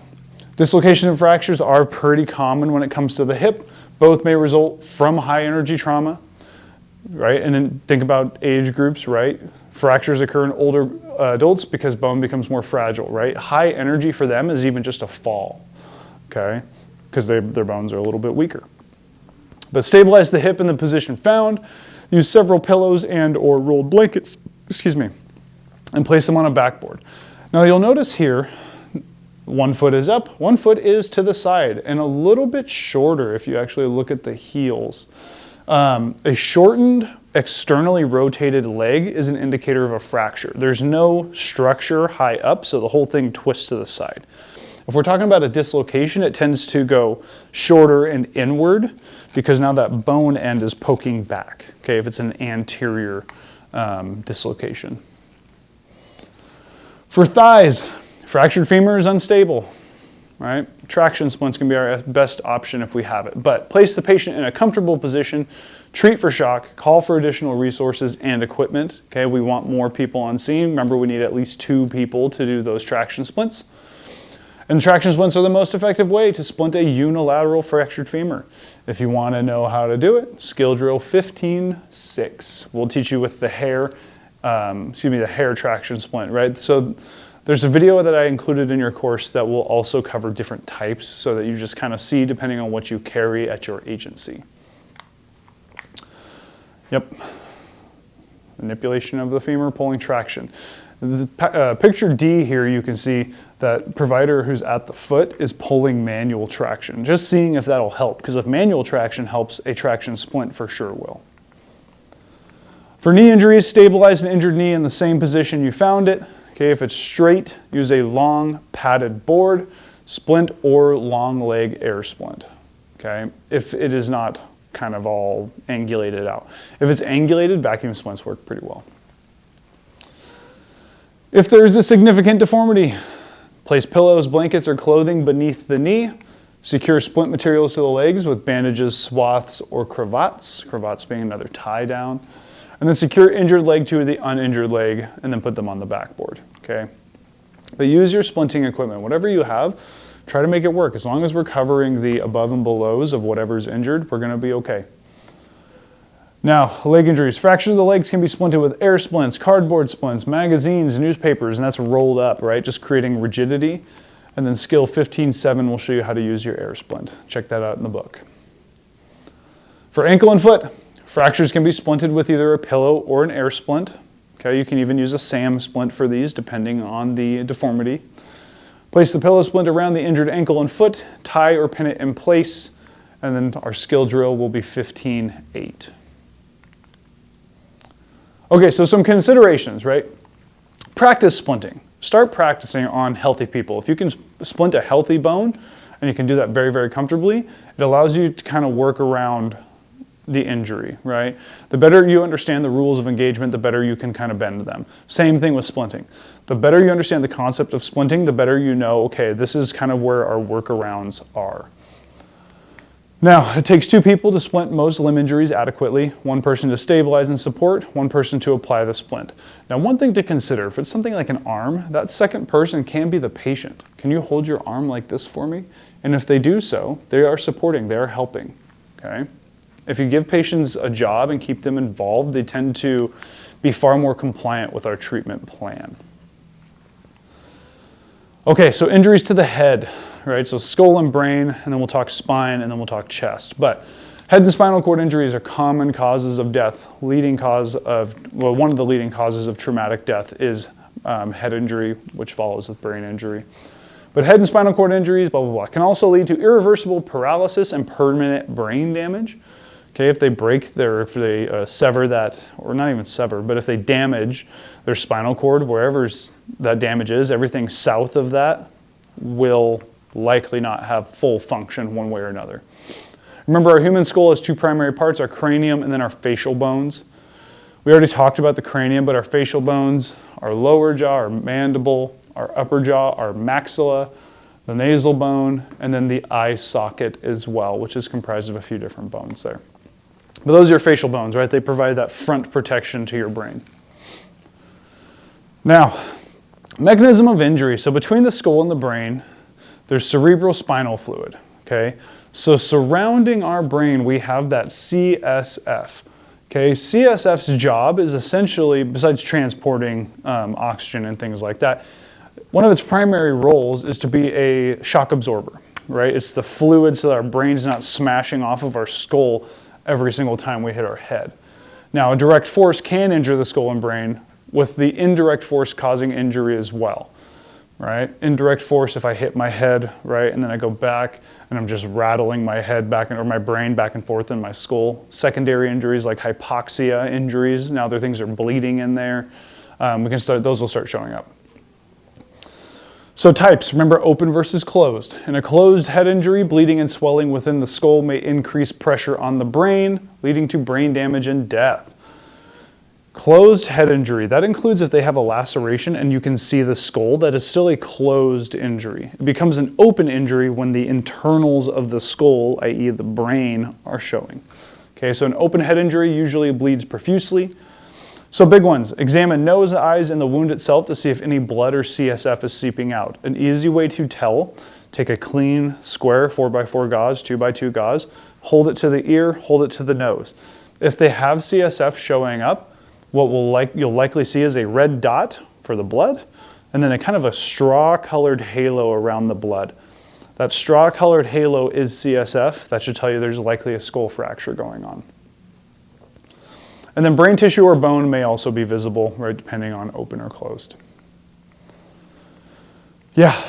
dislocation and fractures are pretty common when it comes to the hip. Both may result from high energy trauma, right? And then think about age groups, right? Fractures occur in older adults because bone becomes more fragile, right? High energy for them is even just a fall, okay? Because their bones are a little bit weaker. But stabilize the hip in the position found. Use several pillows and or rolled blankets, and place them on a backboard. Now you'll notice here, one foot is up, one foot is to the side, and a little bit shorter if you actually look at the heels. A shortened externally rotated leg is an indicator of a fracture. There's no structure high up, so the whole thing twists to the side. If we're talking about a dislocation, it tends to go shorter and inward because now that bone end is poking back, okay, if it's an anterior dislocation. For thighs, fractured femur is unstable, right? Traction splints can be our best option if we have it, but place the patient in a comfortable position, treat for shock, call for additional resources and equipment, okay? We want more people on scene. Remember, we need at least 2 people to do those traction splints. And traction splints are the most effective way to splint a unilateral fractured femur. If you want to know how to do it, skill drill 15-6. We'll teach you with the hair, the hair traction splint, right? So there's a video that I included in your course that will also cover different types so that you just kind of see depending on what you carry at your agency. Yep. Manipulation of the femur, pulling traction. Picture D here, you can see that provider who's at the foot is pulling manual traction. Just seeing if that'll help, because if manual traction helps, a traction splint for sure will. For knee injuries, stabilize an injured knee in the same position you found it. Okay, if it's straight, use a long padded board, splint, or long leg air splint. Okay, if it is not kind of all angulated out. If it's angulated, vacuum splints work pretty well. If there's a significant deformity, place pillows, blankets, or clothing beneath the knee. Secure splint materials to the legs with bandages, swaths, or cravats. Cravats being another tie down. And then secure injured leg to the uninjured leg and then put them on the backboard, okay? But use your splinting equipment. Whatever you have, try to make it work. As long as we're covering the above and belows of whatever's injured, we're gonna be okay. Now, leg injuries. Fractures of the legs can be splinted with air splints, cardboard splints, magazines, newspapers, and that's rolled up, right? Just creating rigidity. And then skill 15-7 will show you how to use your air splint. Check that out in the book. For ankle and foot, fractures can be splinted with either a pillow or an air splint. Okay, you can even use a SAM splint for these depending on the deformity. Place the pillow splint around the injured ankle and foot, tie or pin it in place, and then our skill drill will be 15-8. Okay, so some considerations, right? Practice splinting. Start practicing on healthy people. If you can splint a healthy bone, and you can do that very, very comfortably, it allows you to kind of work around the injury, right? The better you understand the rules of engagement, the better you can kind of bend them. Same thing with splinting. The better you understand the concept of splinting, the better you know, okay, this is kind of where our workarounds are. Now, it takes 2 people to splint most limb injuries adequately, 1 person to stabilize and support, 1 person to apply the splint. Now, one thing to consider, if it's something like an arm, that second person can be the patient. Can you hold your arm like this for me? And if they do so, they are supporting, they are helping, okay? If you give patients a job and keep them involved, they tend to be far more compliant with our treatment plan. Okay, so injuries to the head, right? So skull and brain, and then we'll talk spine, and then we'll talk chest. But head and spinal cord injuries are common causes of death. One of the leading causes of traumatic death is head injury, which follows with brain injury. But head and spinal cord injuries, blah, blah, blah, can also lead to irreversible paralysis and permanent brain damage. Okay, if they sever that, or not even sever, but if they damage their spinal cord, wherever that damage is, everything south of that will likely not have full function one way or another. Remember, our human skull has 2 primary parts, our cranium and then our facial bones. We already talked about the cranium, but our facial bones, our lower jaw, our mandible, our upper jaw, our maxilla, the nasal bone, and then the eye socket as well, which is comprised of a few different bones there. But those are your facial bones, right? They provide that front protection to your brain. Now, mechanism of injury. So between the skull and the brain, there's cerebral spinal fluid, okay? So surrounding our brain, we have that CSF, okay? CSF's job is essentially, besides transporting oxygen and things like that, one of its primary roles is to be a shock absorber, right? It's the fluid so that our brain's not smashing off of our skull every single time we hit our head. Now, a direct force can injure the skull and brain, with the indirect force causing injury as well. right? Indirect force if I hit my head, right? And then I go back and I'm just rattling my head back or my brain back and forth in my skull. Secondary injuries like hypoxia injuries, now there are things that are bleeding in there. Those will start showing up. So types, remember open versus closed. In a closed head injury, bleeding and swelling within the skull may increase pressure on the brain, leading to brain damage and death. Closed head injury, that includes if they have a laceration and you can see the skull, that is still a closed injury. It becomes an open injury when the internals of the skull, i.e. the brain, are showing. Okay, so an open head injury usually bleeds profusely. So big ones, examine nose, eyes, and the wound itself to see if any blood or CSF is seeping out. An easy way to tell, take a clean, square 4x4 gauze, 2x2 gauze, hold it to the ear, hold it to the nose. If they have CSF showing up, what you'll likely see is a red dot for the blood, and then a kind of a straw-colored halo around the blood. That straw-colored halo is CSF. That should tell you there's likely a skull fracture going on. And then brain tissue or bone may also be visible, right, depending on open or closed. Yeah,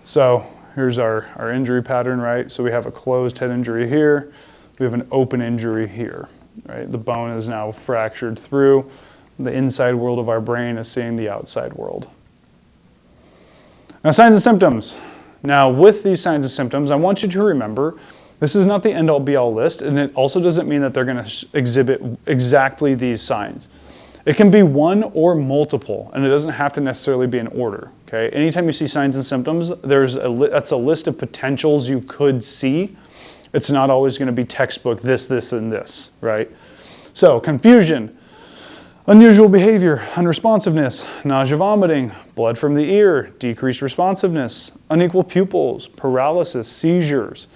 so here's our injury pattern, right? So we have a closed head injury here. We have an open injury here, right? The bone is now fractured through. The inside world of our brain is seeing the outside world. Now, signs and symptoms. Now, with these signs and symptoms, I want you to remember this is not the end-all be-all list, and it also doesn't mean that they're going to exhibit exactly these signs. It can be one or multiple, and it doesn't have to necessarily be in order. Okay? Anytime you see signs and symptoms, that's a list of potentials you could see. It's not always going to be textbook this, this, and this, right? So, confusion, unusual behavior, unresponsiveness, nausea, vomiting, blood from the ear, decreased responsiveness, unequal pupils, paralysis, seizures.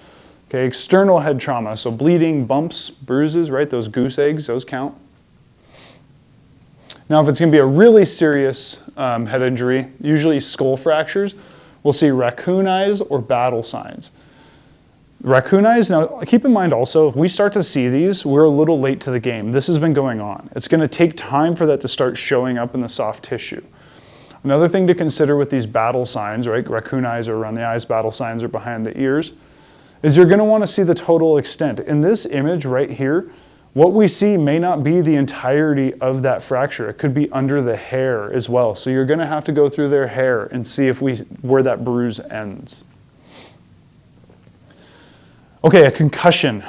Okay, external head trauma, so bleeding, bumps, bruises, right? Those goose eggs, those count. Now, if it's going to be a really serious head injury, usually skull fractures, we'll see raccoon eyes or battle signs. Raccoon eyes, now keep in mind also, if we start to see these, we're a little late to the game. This has been going on. It's going to take time for that to start showing up in the soft tissue. Another thing to consider with these battle signs, right? Raccoon eyes are around the eyes, battle signs are behind the ears, is you're going to want to see the total extent. In this image right here, what we see may not be the entirety of that fracture. It could be under the hair as well. So you're going to have to go through their hair and see where that bruise ends. Okay, a concussion.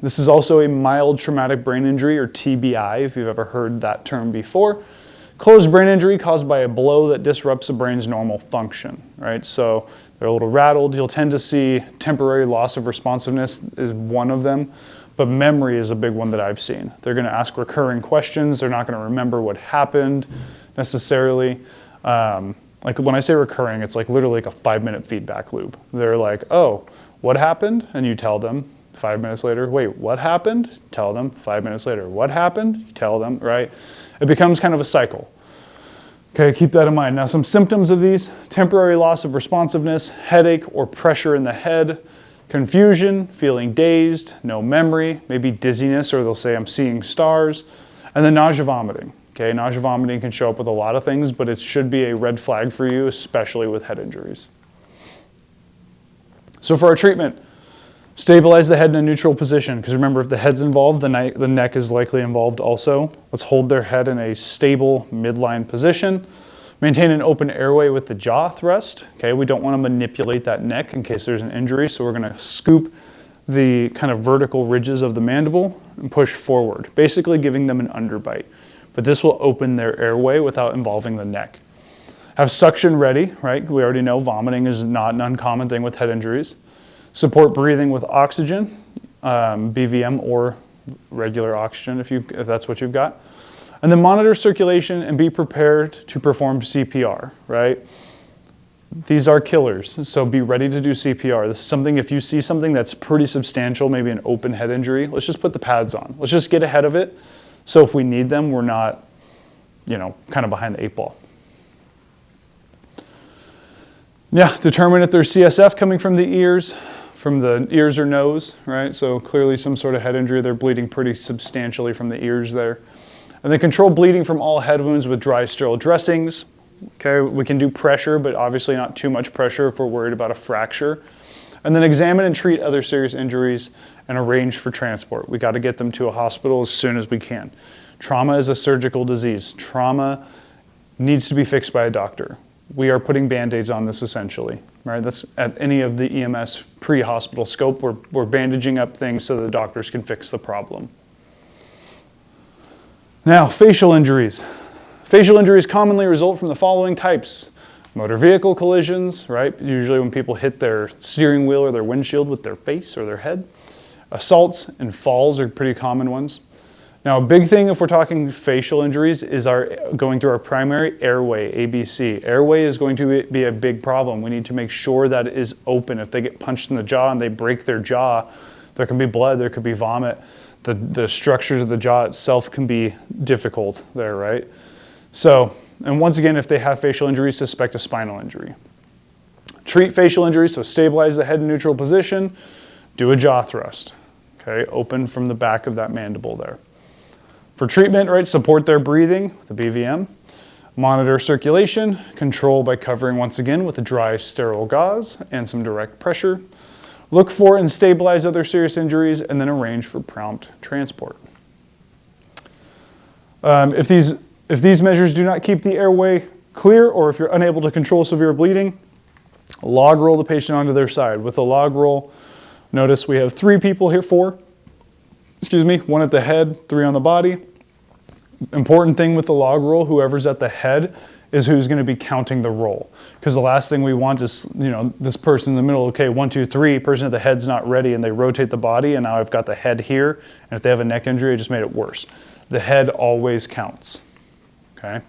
This is also a mild traumatic brain injury, or TBI, if you've ever heard that term before. Closed brain injury caused by a blow that disrupts the brain's normal function, right? So they're a little rattled. You'll tend to see temporary loss of responsiveness is one of them, but memory is a big one that I've seen. They're going to ask recurring questions. They're not going to remember what happened necessarily. Like when I say recurring, it's like literally like a 5-minute feedback loop. They're like, oh, what happened? And you tell them. 5 minutes later, wait, what happened? Tell them. 5 minutes later, what happened? You tell them, right? It becomes kind of a cycle. Okay, keep that in mind. Now, some symptoms of these: temporary loss of responsiveness, headache or pressure in the head, confusion, feeling dazed, no memory, maybe dizziness, or they'll say, I'm seeing stars, and then nausea, vomiting. Okay, nausea, vomiting can show up with a lot of things, but it should be a red flag for you, especially with head injuries. So for our treatment, stabilize the head in a neutral position, because remember, if the head's involved, the neck is likely involved also. Let's hold their head in a stable midline position. Maintain an open airway with the jaw thrust. Okay, we don't want to manipulate that neck in case there's an injury, so we're going to scoop the kind of vertical ridges of the mandible and push forward, basically giving them an underbite. But this will open their airway without involving the neck. Have suction ready, right? We already know vomiting is not an uncommon thing with head injuries. Support breathing with oxygen, BVM or regular oxygen if that's what you've got. And then monitor circulation and be prepared to perform CPR, right? These are killers, so be ready to do CPR. This is something, if you see something that's pretty substantial, maybe an open head injury, let's just put the pads on. Let's just get ahead of it, so if we need them, we're not, kind of behind the 8 ball. Yeah, determine if there's CSF coming from the ears or nose, right? So clearly some sort of head injury, they're bleeding pretty substantially from the ears there. And then control bleeding from all head wounds with dry sterile dressings. Okay, we can do pressure, but obviously not too much pressure if we're worried about a fracture. And then examine and treat other serious injuries and arrange for transport. We got to get them to a hospital as soon as we can. Trauma is a surgical disease. Trauma needs to be fixed by a doctor. We are putting Band-Aids on this essentially, right? That's at any of the EMS pre-hospital scope. We're bandaging up things so the doctors can fix the problem. Now, facial injuries. Facial injuries commonly result from the following types. Motor vehicle collisions, right? Usually when people hit their steering wheel or their windshield with their face or their head. Assaults and falls are pretty common ones. Now, a big thing if we're talking facial injuries is going through our primary airway, ABC. Airway is going to be a big problem. We need to make sure that it is open. If they get punched in the jaw and they break their jaw, there can be blood, there could be vomit. The structure of the jaw itself can be difficult there, right? So, and once again, if they have facial injuries, suspect a spinal injury. Treat facial injuries, so stabilize the head in neutral position, do a jaw thrust, okay? Open from the back of that mandible there. For treatment, right, support their breathing with the BVM, monitor circulation, control by covering once again with a dry, sterile gauze and some direct pressure. Look for and stabilize other serious injuries and then arrange for prompt transport. If these measures do not keep the airway clear or if you're unable to control severe bleeding, log roll the patient onto their side. With a log roll, notice we have 3 people here, 4, one at the head, 3 on the body. Important thing with the log roll, whoever's at the head is who's going to be counting the roll. Because the last thing we want is, this person in the middle, okay, 1, 2, 3, person at the head's not ready and they rotate the body and now I've got the head here. And if they have a neck injury, I just made it worse. The head always counts, okay?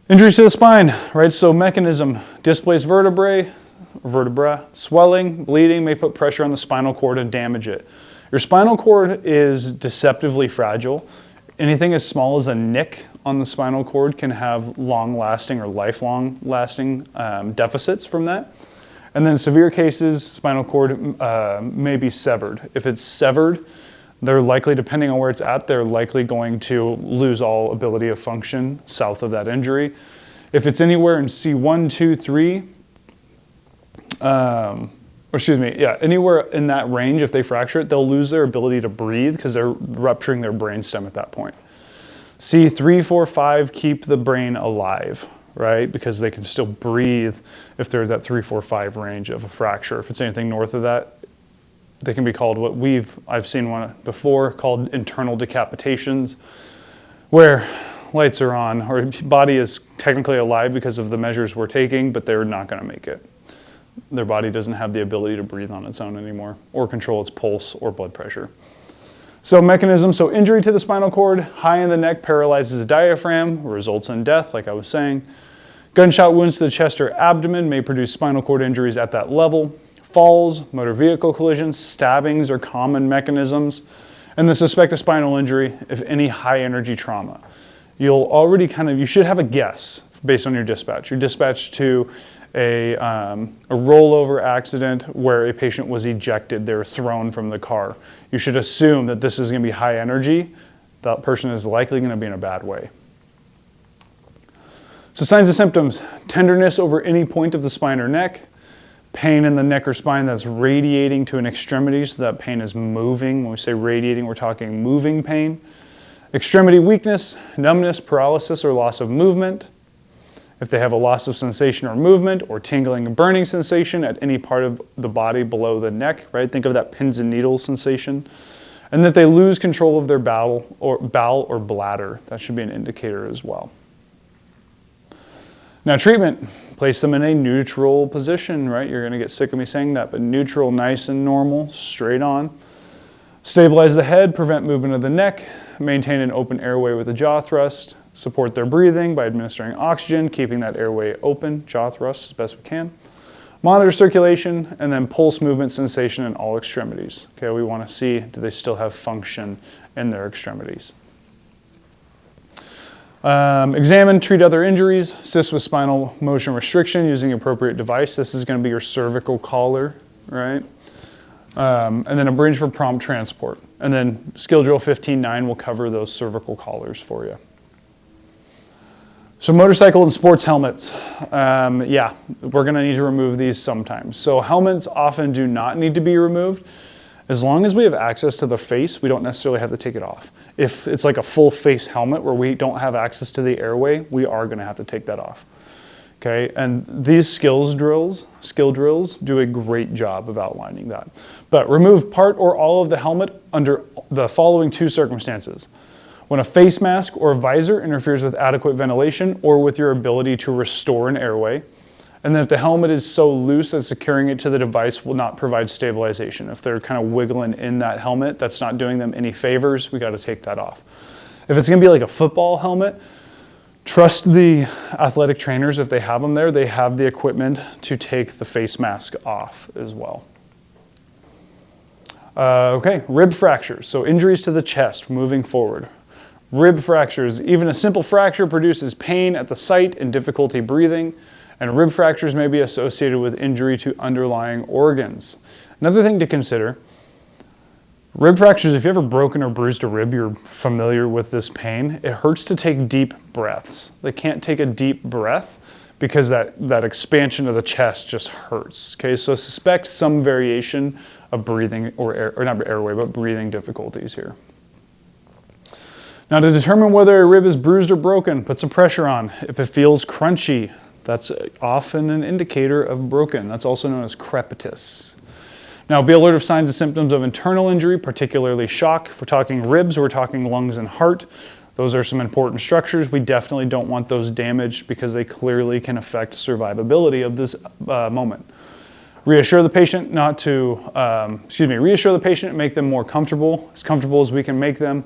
Injuries to the spine, right? So mechanism, displaced vertebrae, swelling, bleeding may put pressure on the spinal cord and damage it. Your spinal cord is deceptively fragile. Anything as small as a nick on the spinal cord can have long-lasting or lifelong-lasting deficits from that. And then severe cases, spinal cord may be severed. If it's severed, they're likely, depending on where it's at, they're likely going to lose all ability of function south of that injury. If it's anywhere in C1, 2, 3, anywhere in that range, if they fracture it, they'll lose their ability to breathe because they're rupturing their brainstem at that point. C3, 4, 5 keep the brain alive, right? Because they can still breathe if they're that 3, 4, 5 range of a fracture. If it's anything north of that, they can be called I've seen one before called internal decapitations, where lights are on, or body is technically alive because of the measures we're taking, but they're not going to make it. Their body doesn't have the ability to breathe on its own anymore or control its pulse or blood pressure. So mechanism, so injury to the spinal cord, high in the neck paralyzes the diaphragm, results in death, like I was saying. Gunshot wounds to the chest or abdomen may produce spinal cord injuries at that level. Falls, motor vehicle collisions, stabbings are common mechanisms. And then suspect a spinal injury if any high energy trauma. You'll already you should have a guess based on your dispatch. You're dispatched to a rollover accident where a patient was ejected, they were thrown from the car. You should assume that this is going to be high energy. That person is likely going to be in a bad way. So signs and symptoms: tenderness over any point of the spine or neck, pain in the neck or spine that's radiating to an extremity, so that pain is moving. When we say radiating, we're talking moving pain. Extremity weakness, numbness, paralysis, or loss of movement. If they have a loss of sensation or movement or tingling and burning sensation at any part of the body below the neck, right? Think of that pins and needles sensation. And that they lose control of their bowel or bladder. That should be an indicator as well. Now treatment, place them in a neutral position, right? You're gonna get sick of me saying that, but neutral, nice and normal, straight on. Stabilize the head, prevent movement of the neck, maintain an open airway with a jaw thrust, support their breathing by administering oxygen, keeping that airway open, jaw thrust as best we can. Monitor circulation, and then pulse movement sensation in all extremities. Okay, we want to see, do they still have function in their extremities? Examine, treat other injuries, assist with spinal motion restriction using appropriate device. This is going to be your cervical collar, right? And then arrange for prompt transport. And then skill drill 15.9 will cover those cervical collars for you. So motorcycle and sports helmets, yeah, we're gonna need to remove these sometimes. So helmets often do not need to be removed. As long as we have access to the face, we don't necessarily have to take it off. If it's like a full face helmet where we don't have access to the airway, we are gonna have to take that off. Okay, and these skill drills do a great job of outlining that. But remove part or all of the helmet under the following two circumstances: when a face mask or visor interferes with adequate ventilation or with your ability to restore an airway, and then if the helmet is so loose that securing it to the device will not provide stabilization. If they're kind of wiggling in that helmet, that's not doing them any favors, we got to take that off. If it's going to be like a football helmet, trust the athletic trainers. If they have them there, they have the equipment to take the face mask off as well. Okay, rib fractures, so injuries to the chest moving forward. Rib fractures, even a simple fracture produces pain at the site and difficulty breathing, and rib fractures may be associated with injury to underlying organs. Another thing to consider, rib fractures, if you've ever broken or bruised a rib, you're familiar with this pain. It hurts to take deep breaths. They can't take a deep breath because that expansion of the chest just hurts. Okay, so suspect some variation of breathing or not airway, but breathing difficulties here. Now, to determine whether a rib is bruised or broken, put some pressure on. If it feels crunchy, that's often an indicator of broken. That's also known as crepitus. Now, be alert of signs and symptoms of internal injury, particularly shock. If we're talking ribs, we're talking lungs and heart. Those are some important structures. We definitely don't want those damaged because they clearly can affect survivability of this moment. Reassure the patient reassure the patient and make them more comfortable as we can make them.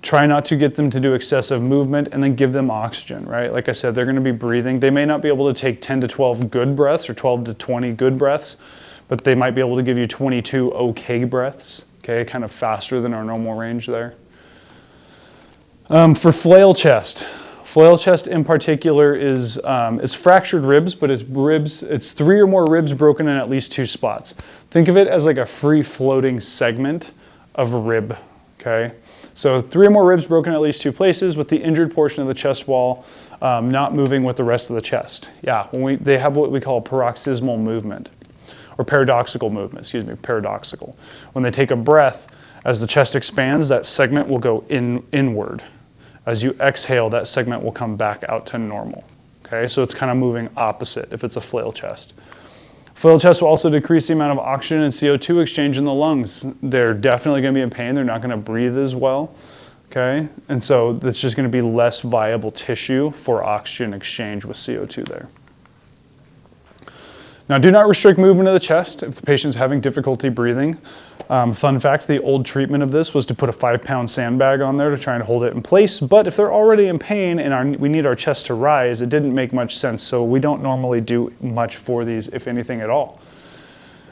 Try not to get them to do excessive movement, and then give them oxygen, right? Like I said, they're gonna be breathing. They may not be able to take 10 to 12 good breaths or 12 to 20 good breaths, but they might be able to give you 22 okay breaths, okay? Kind of faster than our normal range there. For flail chest in particular is fractured ribs, but it's 3 or more ribs broken in at least 2 spots. Think of it as like a free floating segment of a rib, okay? So 3 or more ribs broken in at least 2 places with the injured portion of the chest wall not moving with the rest of the chest. Yeah, they have what we call a paroxysmal movement, or paradoxical movement, paradoxical. When they take a breath, as the chest expands, that segment will go inward. As you exhale, that segment will come back out to normal. Okay, so it's kind of moving opposite if it's a flail chest. Flail chest will also decrease the amount of oxygen and CO2 exchange in the lungs. They're definitely going to be in pain. They're not going to breathe as well. Okay, and so it's just going to be less viable tissue for oxygen exchange with CO2 there. Now, do not restrict movement of the chest if the patient's having difficulty breathing. Fun fact, the old treatment of this was to put a 5-pound sandbag on there to try and hold it in place. But if they're already in pain and we need our chest to rise, it didn't make much sense. So we don't normally do much for these, if anything at all.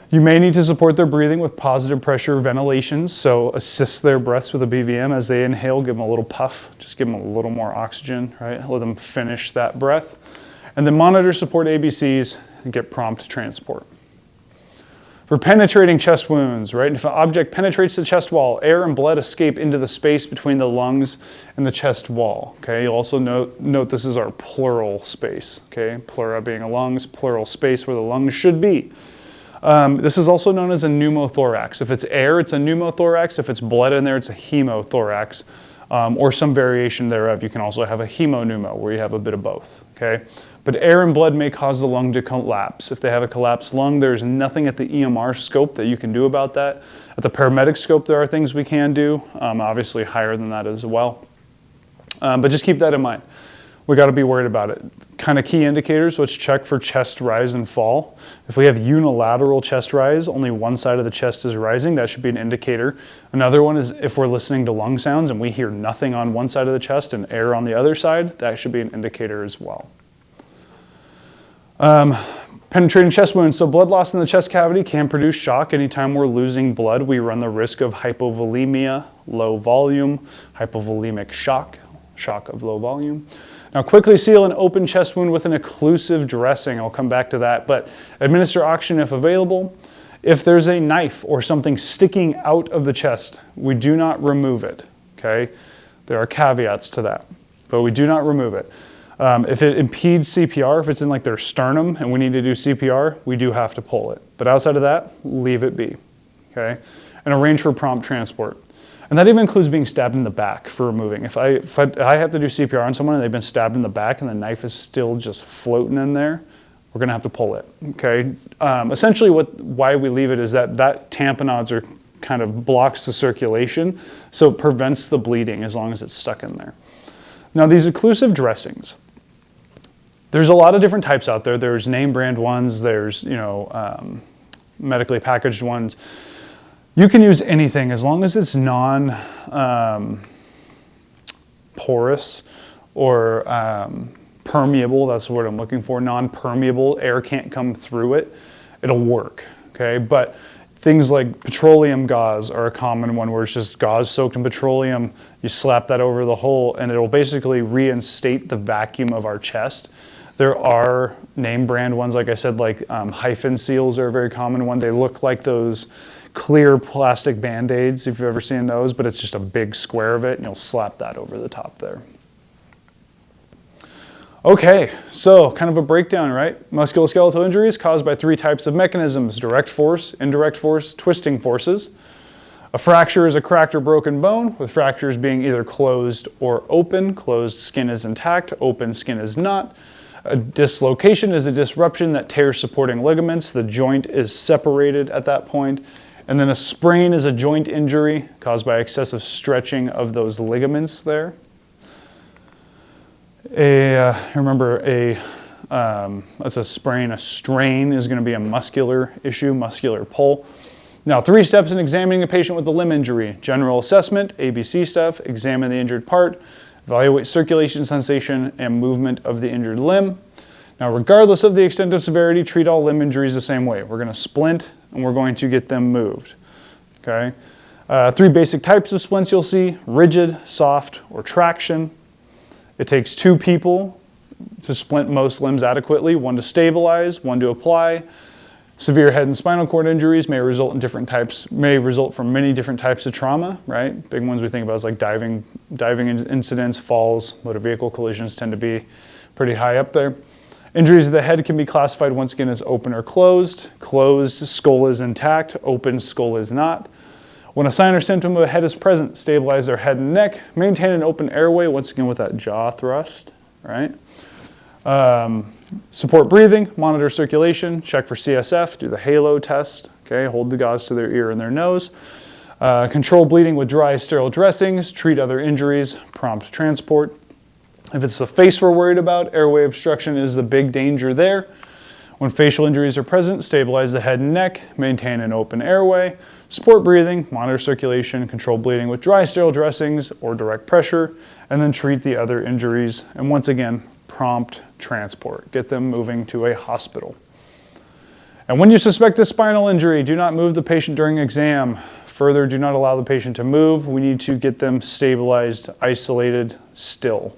You may need to support their breathing with positive pressure ventilations. So assist their breaths with a BVM as they inhale, give them a little puff, just give them a little more oxygen, right? Let them finish that breath. And then monitor support ABCs and get prompt transport. For penetrating chest wounds, right? If an object penetrates the chest wall, air and blood escape into the space between the lungs and the chest wall, okay? You'll also note this is our pleural space, okay? Pleura being a lungs, pleural space where the lungs should be. This is also known as a pneumothorax. If it's air, it's a pneumothorax. If it's blood in there, it's a hemothorax, or some variation thereof. You can also have a hemopneumo, where you have a bit of both, okay? But air and blood may cause the lung to collapse. If they have a collapsed lung, there's nothing at the EMR scope that you can do about that. At the paramedic scope, there are things we can do, obviously higher than that as well. But just keep that in mind. We got to be worried about it. Kind of key indicators, let's check for chest rise and fall. If we have unilateral chest rise, only one side of the chest is rising, that should be an indicator. Another one is if we're listening to lung sounds and we hear nothing on one side of the chest and air on the other side, that should be an indicator as well. Penetrating chest wounds. So blood loss in the chest cavity can produce shock. Anytime we're losing blood, we run the risk of hypovolemia, low volume, hypovolemic shock of low volume. Now, quickly seal an open chest wound with an occlusive dressing. I'll come back to that, but administer oxygen if available. If there's a knife or something sticking out of the chest, we do not remove it, okay? There are caveats to that, but we do not remove it. If it impedes CPR, if it's in like their sternum and we need to do CPR, we do have to pull it. But outside of that, leave it be, okay? And arrange for prompt transport. And that even includes being stabbed in the back for removing. If I have to do CPR on someone and they've been stabbed in the back and the knife is still just floating in there, we're gonna have to pull it, okay? Essentially why we leave it is that tamponade kind of blocks the circulation, so it prevents the bleeding as long as it's stuck in there. Now these occlusive dressings, there's a lot of different types out there. There's name brand ones, there's medically packaged ones. You can use anything as long as it's non-porous or permeable. That's the word I'm looking for. Non-permeable, air can't come through it. It'll work, okay? But things like petroleum gauze are a common one where it's just gauze soaked in petroleum. You slap that over the hole and it'll basically reinstate the vacuum of our chest. There are name brand ones, like I said, like hyphen seals are a very common one. They look like those clear plastic Band-Aids, if you've ever seen those, but it's just a big square of it and you'll slap that over the top there. Okay, so kind of a breakdown, right? Musculoskeletal injuries caused by 3 types of mechanisms: direct force, indirect force, twisting forces. A fracture is a cracked or broken bone, with fractures being either closed or open. Closed skin is intact, open skin is not. A dislocation is a disruption that tears supporting ligaments. The joint is separated at that point. And then a sprain is a joint injury caused by excessive stretching of those ligaments there. That's a sprain. A strain is going to be a muscular issue, muscular pull. Now, 3 steps in examining a patient with a limb injury: general assessment, ABC stuff, examine the injured part, evaluate circulation, sensation, and movement of the injured limb. Now, regardless of the extent of severity, treat all limb injuries the same way. We're going to splint and we're going to get them moved, okay? 3 basic types of splints you'll see: rigid, soft, or traction. It takes 2 people to splint most limbs adequately, 1 to stabilize, 1 to apply. Severe head and spinal cord injuries may result from many different types of trauma, right? Big ones we think about is like diving incidents, falls, motor vehicle collisions tend to be pretty high up there. Injuries of the head can be classified once again as open or closed. Closed, skull is intact. Open, skull is not. When a sign or symptom of a head is present, stabilize their head and neck. Maintain an open airway, once again with that jaw thrust, right? Support breathing, monitor circulation, check for CSF, do the halo test, okay? Hold the gauze to their ear and their nose. Control bleeding with dry, sterile dressings, treat other injuries, prompt transport. If it's the face we're worried about, airway obstruction is the big danger there. When facial injuries are present, stabilize the head and neck, maintain an open airway, support breathing, monitor circulation, control bleeding with dry, sterile dressings or direct pressure, and then treat the other injuries. And once again, prompt transport. Get them moving to a hospital. And when you suspect a spinal injury, do not move the patient during exam. Further, do not allow the patient to move. We need to get them stabilized, isolated, still.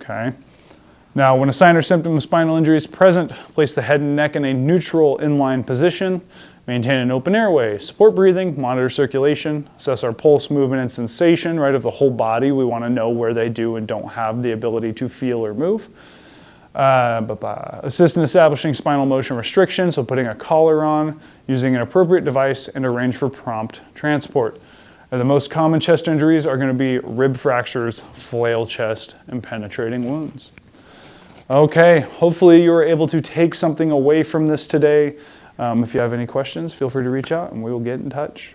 Okay? Now, when a sign or symptom of spinal injury is present, place the head and neck in a neutral inline position. Maintain an open airway, support breathing, monitor circulation, assess our pulse, movement, and sensation, right, of the whole body. We want to know where they do and don't have the ability to feel or move. Assist in establishing spinal motion restriction, so putting a collar on, using an appropriate device, and arrange for prompt transport. And the most common chest injuries are going to be rib fractures, flail chest, and penetrating wounds. Okay, hopefully you were able to take something away from this today. If you have any questions, feel free to reach out and we will get in touch.